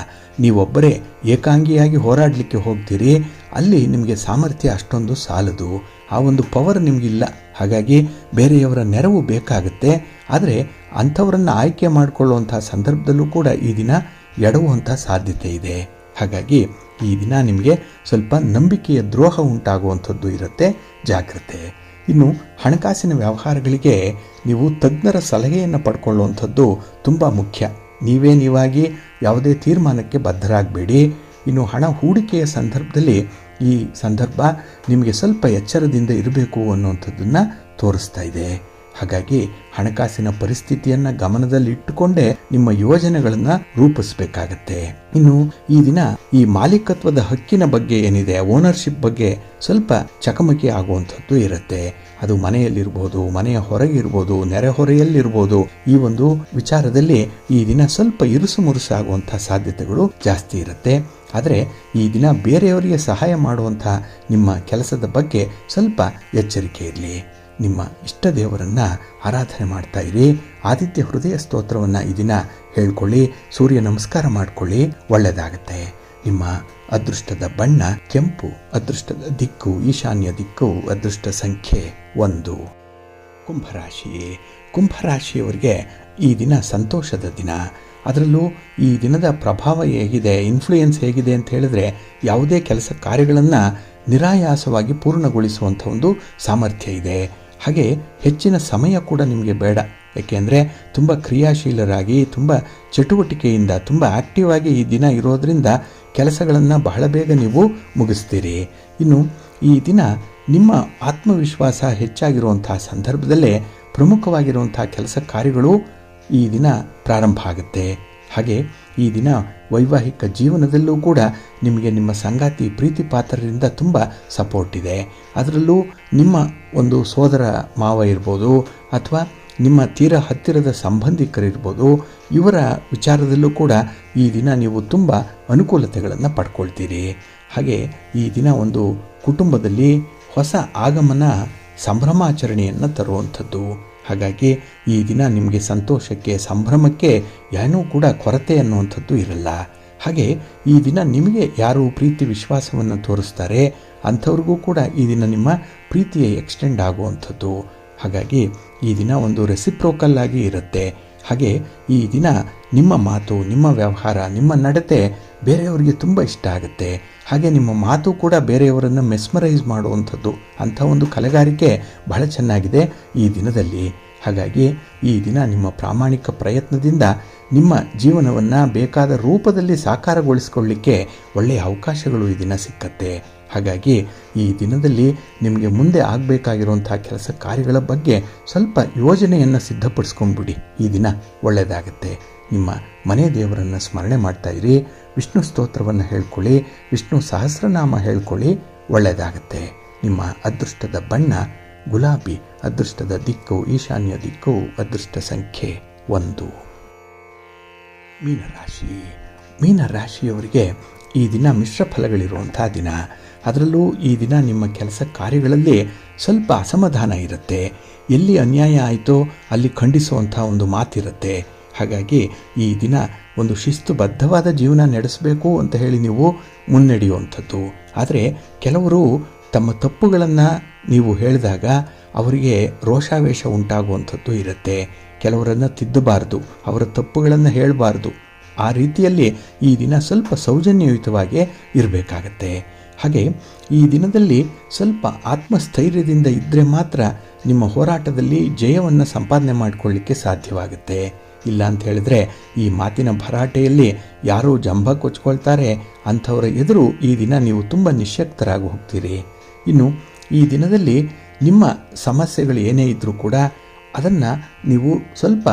ನೀವೊಬ್ಬರೇ ಏಕಾಂಗಿಯಾಗಿ ಹೋರಾಡಲಿಕ್ಕೆ ಹೋಗ್ತೀರಿ. ಅಲ್ಲಿ ನಿಮಗೆ ಸಾಮರ್ಥ್ಯ ಅಷ್ಟೊಂದು ಸಾಲದು, ಆ ಒಂದು ಪವರ್ ನಿಮಗಿಲ್ಲ. ಹಾಗಾಗಿ ಬೇರೆಯವರ ನೆರವು ಬೇಕಾಗುತ್ತೆ. ಆದರೆ ಅಂಥವರನ್ನು ಆಯ್ಕೆ ಮಾಡಿಕೊಳ್ಳುವಂಥ ಸಂದರ್ಭದಲ್ಲೂ ಕೂಡ ಈ ದಿನ ಎಡವುವಂಥ ಸಾಧ್ಯತೆ ಇದೆ. ಹಾಗಾಗಿ ಈ ದಿನ ನಿಮಗೆ ಸ್ವಲ್ಪ ನಂಬಿಕೆಯ ದ್ರೋಹ ಉಂಟಾಗುವಂಥದ್ದು ಇರುತ್ತೆ, ಜಾಗ್ರತೆ. ಇನ್ನು ಹಣಕಾಸಿನ ವ್ಯವಹಾರಗಳಿಗೆ ನೀವು ತಜ್ಞರ ಸಲಹೆಯನ್ನು ಪಡ್ಕೊಳ್ಳುವಂಥದ್ದು ತುಂಬ ಮುಖ್ಯ. ನೀವಾಗಿ ಯಾವುದೇ ತೀರ್ಮಾನಕ್ಕೆ ಬದ್ಧರಾಗಬೇಡಿ. ಇನ್ನು ಹಣ ಹೂಡಿಕೆಯ ಸಂದರ್ಭದಲ್ಲಿ ಈ ಸಂದರ್ಭ ನಿಮಗೆ ಸ್ವಲ್ಪ ಎಚ್ಚರದಿಂದ ಇರಬೇಕು ಅನ್ನುವಂಥದ್ದನ್ನು ತೋರಿಸ್ತಾ ಇದೆ. ಹಾಗಾಗಿ ಹಣಕಾಸಿನ ಪರಿಸ್ಥಿತಿಯನ್ನು ಗಮನದಲ್ಲಿಟ್ಟುಕೊಂಡೇ ನಿಮ್ಮ ಯೋಜನೆಗಳನ್ನು ರೂಪಿಸಬೇಕಾಗತ್ತೆ. ಇನ್ನು ಈ ದಿನ ಈ ಮಾಲೀಕತ್ವದ ಹಕ್ಕಿನ ಬಗ್ಗೆ ಏನಿದೆ, ಓನರ್ಶಿಪ್ ಬಗ್ಗೆ ಸ್ವಲ್ಪ ಚಕಮಕಿ ಆಗುವಂಥದ್ದು ಇರುತ್ತೆ. ಅದು ಮನೆಯಲ್ಲಿರ್ಬೋದು, ಮನೆಯ ಹೊರಗಿರ್ಬೋದು, ನೆರೆಹೊರೆಯಲ್ಲಿರ್ಬೋದು. ಈ ಒಂದು ವಿಚಾರದಲ್ಲಿ ಈ ದಿನ ಸ್ವಲ್ಪ ಇರುಸು ಮುರುಸು ಆಗುವಂಥ ಸಾಧ್ಯತೆಗಳು ಜಾಸ್ತಿ ಇರುತ್ತೆ. ಆದರೆ ಈ ದಿನ ಬೇರೆಯವರಿಗೆ ಸಹಾಯ ಮಾಡುವಂಥ ನಿಮ್ಮ ಕೆಲಸದ ಬಗ್ಗೆ ಸ್ವಲ್ಪ ಎಚ್ಚರಿಕೆ ಇರಲಿ. ನಿಮ್ಮ ಇಷ್ಟ ದೇವರನ್ನು ಆರಾಧನೆ ಮಾಡ್ತಾ ಇರಿ. ಆದಿತ್ಯ ಹೃದಯ ಸ್ತೋತ್ರವನ್ನು ಈ ದಿನ ಹೇಳ್ಕೊಳ್ಳಿ, ಸೂರ್ಯ ನಮಸ್ಕಾರ ಮಾಡಿಕೊಳ್ಳಿ, ಒಳ್ಳೆಯದಾಗತ್ತೆ. ನಿಮ್ಮ ಅದೃಷ್ಟದ ಬಣ್ಣ ಕೆಂಪು, ಅದೃಷ್ಟದ ದಿಕ್ಕು ಈಶಾನ್ಯ ದಿಕ್ಕು, ಅದೃಷ್ಟ ಸಂಖ್ಯೆ 1. ಕುಂಭರಾಶಿ. ಕುಂಭರಾಶಿಯವರಿಗೆ ಈ ದಿನ ಸಂತೋಷದ ದಿನ. ಅದರಲ್ಲೂ ಈ ದಿನದ ಪ್ರಭಾವ ಹೇಗಿದೆ, ಇನ್ಫ್ಲೂಯೆನ್ಸ್ ಹೇಗಿದೆ ಅಂತ ಹೇಳಿದ್ರೆ ಯಾವುದೇ ಕೆಲಸ ಕಾರ್ಯಗಳನ್ನು ನಿರಾಯಾಸವಾಗಿ ಪೂರ್ಣಗೊಳಿಸುವಂಥ ಒಂದು ಸಾಮರ್ಥ್ಯ ಇದೆ. ಹಾಗೆ ಹೆಚ್ಚಿನ ಸಮಯ ಕೂಡ ನಿಮಗೆ ಬೇಡ, ಏಕೆಂದರೆ ತುಂಬ ಕ್ರಿಯಾಶೀಲರಾಗಿ ತುಂಬ ಚಟುವಟಿಕೆಯಿಂದ ತುಂಬ ಆ್ಯಕ್ಟಿವ್ ಆಗಿ ಈ ದಿನ ಇರೋದರಿಂದ ಕೆಲಸಗಳನ್ನು ಬಹಳ ಬೇಗ ನೀವು ಮುಗಿಸ್ತೀರಿ. ಇನ್ನು ಈ ದಿನ ನಿಮ್ಮ ಆತ್ಮವಿಶ್ವಾಸ ಹೆಚ್ಚಾಗಿರುವಂಥ ಸಂದರ್ಭದಲ್ಲೇ ಪ್ರಮುಖವಾಗಿರುವಂಥ ಕೆಲಸ ಕಾರ್ಯಗಳು ಈ ದಿನ ಪ್ರಾರಂಭ ಆಗುತ್ತೆ. ಹಾಗೆ ಈ ದಿನ ವೈವಾಹಿಕ ಜೀವನದಲ್ಲೂ ಕೂಡ ನಿಮಗೆ ನಿಮ್ಮ ಸಂಗಾತಿ ಪ್ರೀತಿ ಪಾತ್ರರಿಂದ ತುಂಬ ಸಪೋರ್ಟ್ ಇದೆ. ಅದರಲ್ಲೂ ನಿಮ್ಮ ಒಂದು ಸೋದರ ಮಾವ ಇರ್ಬೋದು ಅಥವಾ ನಿಮ್ಮ ತೀರ ಹತ್ತಿರದ ಸಂಬಂಧಿಕರಿರ್ಬೋದು, ಇವರ ವಿಚಾರದಲ್ಲೂ ಕೂಡ ಈ ದಿನ ನೀವು ತುಂಬ ಅನುಕೂಲತೆಗಳನ್ನು ಪಡ್ಕೊಳ್ತೀರಿ. ಹಾಗೆ ಈ ದಿನ ಒಂದು ಕುಟುಂಬದಲ್ಲಿ ಹೊಸ ಆಗಮನ ಸಂಭ್ರಮಾಚರಣೆಯನ್ನು ತರುವಂಥದ್ದು. ಹಾಗಾಗಿ ಈ ದಿನ ನಿಮಗೆ ಸಂತೋಷಕ್ಕೆ ಸಂಭ್ರಮಕ್ಕೆ ಏನೂ ಕೂಡ ಕೊರತೆ ಅನ್ನುವಂಥದ್ದು ಇರಲ್ಲ. ಹಾಗೆ ಈ ದಿನ ನಿಮಗೆ ಯಾರು ಪ್ರೀತಿ ವಿಶ್ವಾಸವನ್ನು ತೋರಿಸ್ತಾರೆ ಅಂಥವ್ರಿಗೂ ಕೂಡ ಈ ದಿನ ನಿಮ್ಮ ಪ್ರೀತಿಯ ಎಕ್ಸ್ಟೆಂಡ್ ಆಗುವಂಥದ್ದು. ಹಾಗಾಗಿ ಈ ದಿನ ಒಂದು ರೆಸಿಪ್ರೋಕಲ್ ಆಗಿ ಇರುತ್ತೆ. ಹಾಗೆ ಈ ದಿನ ನಿಮ್ಮ ಮಾತು, ನಿಮ್ಮ ವ್ಯವಹಾರ, ನಿಮ್ಮ ನಡತೆ ಬೇರೆಯವರಿಗೆ ತುಂಬ ಇಷ್ಟ ಆಗುತ್ತೆ. ಹಾಗೆ ನಿಮ್ಮ ಮಾತು ಕೂಡ ಬೇರೆಯವರನ್ನು ಮೆಸ್ಮರೈಸ್ ಮಾಡುವಂಥದ್ದು, ಅಂಥ ಒಂದು ಕಲೆಗಾರಿಕೆ ಬಹಳ ಚೆನ್ನಾಗಿದೆ ಈ ದಿನದಲ್ಲಿ. ಹಾಗಾಗಿ ಈ ದಿನ ನಿಮ್ಮ ಪ್ರಾಮಾಣಿಕ ಪ್ರಯತ್ನದಿಂದ ನಿಮ್ಮ ಜೀವನವನ್ನು ಬೇಕಾದ ರೂಪದಲ್ಲಿ ಸಾಕಾರಗೊಳಿಸ್ಕೊಳ್ಳಿಕ್ಕೆ ಒಳ್ಳೆಯ ಅವಕಾಶಗಳು ಈ ದಿನ ಸಿಕ್ಕತ್ತೆ. ಹಾಗಾಗಿ ಈ ದಿನದಲ್ಲಿ ನಿಮಗೆ ಮುಂದೆ ಆಗಬೇಕಾಗಿರುವಂಥ ಕೆಲಸ ಕಾರ್ಯಗಳ ಬಗ್ಗೆ ಸ್ವಲ್ಪ ಯೋಜನೆಯನ್ನು ಸಿದ್ಧಪಡಿಸ್ಕೊಂಡ್ಬಿಡಿ. ಈ ದಿನ ಒಳ್ಳೆಯದಾಗತ್ತೆ. ನಿಮ್ಮ ಮನೆ ದೇವರನ್ನು ಸ್ಮರಣೆ ಮಾಡ್ತಾ ಇರಿ, ವಿಷ್ಣು ಸ್ತೋತ್ರವನ್ನು ಹೇಳ್ಕೊಳ್ಳಿ, ವಿಷ್ಣು ಸಹಸ್ರನಾಮ ಹೇಳ್ಕೊಳ್ಳಿ, ಒಳ್ಳೆಯದಾಗತ್ತೆ. ನಿಮ್ಮ ಅದೃಷ್ಟದ ಬಣ್ಣ ಗುಲಾಬಿ, ಅದೃಷ್ಟದ ದಿಕ್ಕು ಈಶಾನ್ಯ ದಿಕ್ಕು, ಅದೃಷ್ಟ ಸಂಖ್ಯೆ 1. ಮೀನರಾಶಿ. ಮೀನರಾಶಿಯವರಿಗೆ ಈ ದಿನ ಮಿಶ್ರ ಫಲಗಳಿರುವಂಥ ದಿನ. ಅದರಲ್ಲೂ ಈ ದಿನ ನಿಮ್ಮ ಕೆಲಸ ಕಾರ್ಯಗಳಲ್ಲಿ ಸ್ವಲ್ಪ ಅಸಮಾಧಾನ ಇರುತ್ತೆ. ಎಲ್ಲಿ ಅನ್ಯಾಯ ಆಯಿತೋ ಅಲ್ಲಿ ಖಂಡಿಸುವಂಥ ಒಂದು ಮಾತಿರುತ್ತೆ. ಹಾಗಾಗಿ ಈ ದಿನ ಒಂದು ಶಿಸ್ತುಬದ್ಧವಾದ ಜೀವನ ನಡೆಸಬೇಕು ಅಂತ ಹೇಳಿ ನೀವು ಮುನ್ನಡೆಯುವಂಥದ್ದು. ಆದರೆ ಕೆಲವರು ತಮ್ಮ ತಪ್ಪುಗಳನ್ನು ನೀವು ಹೇಳಿದಾಗ ಅವರಿಗೆ ರೋಷಾವೇಶ ಉಂಟಾಗುವಂಥದ್ದು ಇರುತ್ತೆ. ಕೆಲವರನ್ನು ತಿದ್ದಬಾರ್ದು, ಅವರ ತಪ್ಪುಗಳನ್ನು ಹೇಳಬಾರ್ದು. ಆ ರೀತಿಯಲ್ಲಿ ಈ ದಿನ ಸ್ವಲ್ಪ ಸೌಜನ್ಯಯುತವಾಗಿ ಇರಬೇಕಾಗತ್ತೆ. ಹಾಗೆ ಈ ದಿನದಲ್ಲಿ ಸ್ವಲ್ಪ ಆತ್ಮಸ್ಥೈರ್ಯದಿಂದ ಇದ್ದರೆ ಮಾತ್ರ ನಿಮ್ಮ ಹೋರಾಟದಲ್ಲಿ ಜಯವನ್ನು ಸಂಪಾದನೆ ಮಾಡಿಕೊಳ್ಳಿಕ್ಕೆ ಸಾಧ್ಯವಾಗುತ್ತೆ. ಇಲ್ಲ ಅಂತ ಹೇಳಿದ್ರೆ ಈ ಮಾತಿನ ಭರಾಟೆಯಲ್ಲಿ ಯಾರು ಜಂಭ ಕೊಚ್ಕೊಳ್ತಾರೆ ಅಂಥವರ ಎದುರು ಈ ದಿನ ನೀವು ತುಂಬ ನಿಶ್ಯಕ್ತರಾಗಿ ಹೋಗ್ತೀರಿ. ಇನ್ನು ಈ ದಿನದಲ್ಲಿ ನಿಮ್ಮ ಸಮಸ್ಯೆಗಳು ಏನೇ ಇದ್ದರೂ ಕೂಡ ಅದನ್ನು ನೀವು ಸ್ವಲ್ಪ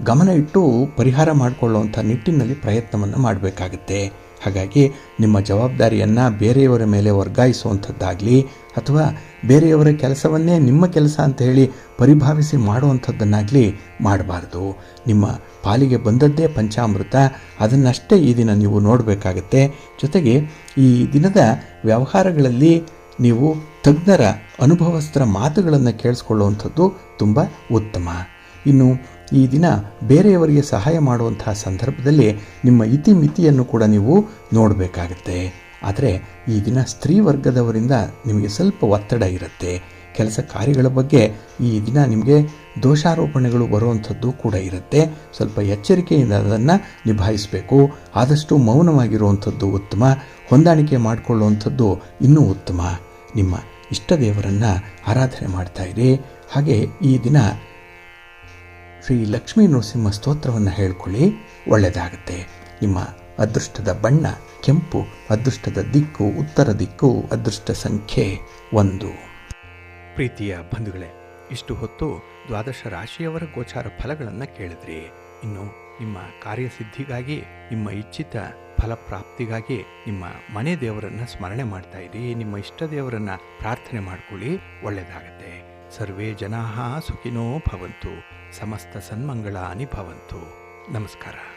ಗಮನ ಇಟ್ಟು ಪರಿಹಾರ ಮಾಡಿಕೊಳ್ಳುವಂಥ ನಿಟ್ಟಿನಲ್ಲಿ ಪ್ರಯತ್ನವನ್ನು ಮಾಡಬೇಕಾಗುತ್ತೆ. ಹಾಗಾಗಿ ನಿಮ್ಮ ಜವಾಬ್ದಾರಿಯನ್ನು ಬೇರೆಯವರ ಮೇಲೆ ವರ್ಗಾಯಿಸುವಂಥದ್ದಾಗಲಿ ಅಥವಾ ಬೇರೆಯವರ ಕೆಲಸವನ್ನೇ ನಿಮ್ಮ ಕೆಲಸ ಅಂತ ಹೇಳಿ ಪರಿಭಾವಿಸಿ ಮಾಡುವಂಥದ್ದನ್ನಾಗಲಿ ಮಾಡಬಾರ್ದು. ನಿಮ್ಮ ಪಾಲಿಗೆ ಬಂದದ್ದೇ ಪಂಚಾಮೃತ, ಅದನ್ನಷ್ಟೇ ಈ ದಿನ ನೀವು ನೋಡಬೇಕಾಗತ್ತೆ. ಜೊತೆಗೆ ಈ ದಿನದ ವ್ಯವಹಾರಗಳಲ್ಲಿ ನೀವು ತಜ್ಞರ ಅನುಭವಸ್ಥರ ಮಾತುಗಳನ್ನು ಕೇಳಿಸ್ಕೊಳ್ಳುವಂಥದ್ದು ತುಂಬ ಉತ್ತಮ. ಇನ್ನು ಈ ದಿನ ಬೇರೆಯವರಿಗೆ ಸಹಾಯ ಮಾಡುವಂತಹ ಸಂದರ್ಭದಲ್ಲಿ ನಿಮ್ಮ ಇತಿಮಿತಿಯನ್ನು ಕೂಡ ನೀವು ನೋಡಬೇಕಾಗತ್ತೆ. ಆದರೆ ಈ ದಿನ ಸ್ತ್ರೀ ವರ್ಗದವರಿಂದ ನಿಮಗೆ ಸ್ವಲ್ಪ ಒತ್ತಡ ಇರುತ್ತೆ. ಕೆಲಸ ಕಾರ್ಯಗಳ ಬಗ್ಗೆ ಈ ದಿನ ನಿಮಗೆ ದೋಷಾರೋಪಣೆಗಳು ಬರುವಂಥದ್ದು ಕೂಡ ಇರುತ್ತೆ. ಸ್ವಲ್ಪ ಎಚ್ಚರಿಕೆಯಿಂದ ಅದನ್ನು ನಿಭಾಯಿಸಬೇಕು. ಆದಷ್ಟು ಮೌನವಾಗಿರುವಂಥದ್ದು ಉತ್ತಮ. ಹೊಂದಾಣಿಕೆ ಮಾಡಿಕೊಳ್ಳುವಂಥದ್ದು ಇನ್ನೂ ಉತ್ತಮ. ನಿಮ್ಮ ಇಷ್ಟ ದೇವರನ್ನು ಆರಾಧನೆ ಮಾಡ್ತಾ ಇರಿ. ಹಾಗೆ ಈ ದಿನ ಶ್ರೀ ಲಕ್ಷ್ಮೀ ನರಸಿಂಹ ಸ್ತೋತ್ರವನ್ನು ಹೇಳ್ಕೊಳ್ಳಿ, ಒಳ್ಳೆಯದಾಗುತ್ತೆ. ನಿಮ್ಮ ಅದೃಷ್ಟದ ಬಣ್ಣ ಕೆಂಪು, ಅದೃಷ್ಟದ ದಿಕ್ಕು ಉತ್ತರ ದಿಕ್ಕು, ಅದೃಷ್ಟ ಸಂಖ್ಯೆ 1. ಪ್ರೀತಿಯ ಬಂಧುಗಳೇ, ಇಷ್ಟು ಹೊತ್ತು ದ್ವಾದಶ ರಾಶಿಯವರ ಗೋಚಾರ ಫಲಗಳನ್ನು ಕೇಳಿದ್ರಿ. ಇನ್ನು ನಿಮ್ಮ ಕಾರ್ಯಸಿದ್ಧಿಗಾಗಿ, ನಿಮ್ಮ ಇಚ್ಛಿತ ಫಲಪ್ರಾಪ್ತಿಗಾಗಿ ನಿಮ್ಮ ಮನೆ ದೇವರನ್ನು ಸ್ಮರಣೆ ಮಾಡ್ತಾ ಇರಿ. ನಿಮ್ಮ ಇಷ್ಟ ದೇವರನ್ನು ಪ್ರಾರ್ಥನೆ ಮಾಡ್ಕೊಳ್ಳಿ, ಒಳ್ಳೆಯದಾಗತ್ತೆ. ಸರ್ವೇ ಜನಾಃ ಸುಖಿನೋ ಭವಂತು, ಸಮಸ್ತ ಸನ್ಮಂಗಳಾನಿ ಭವಂತು. ನಮಸ್ಕಾರ.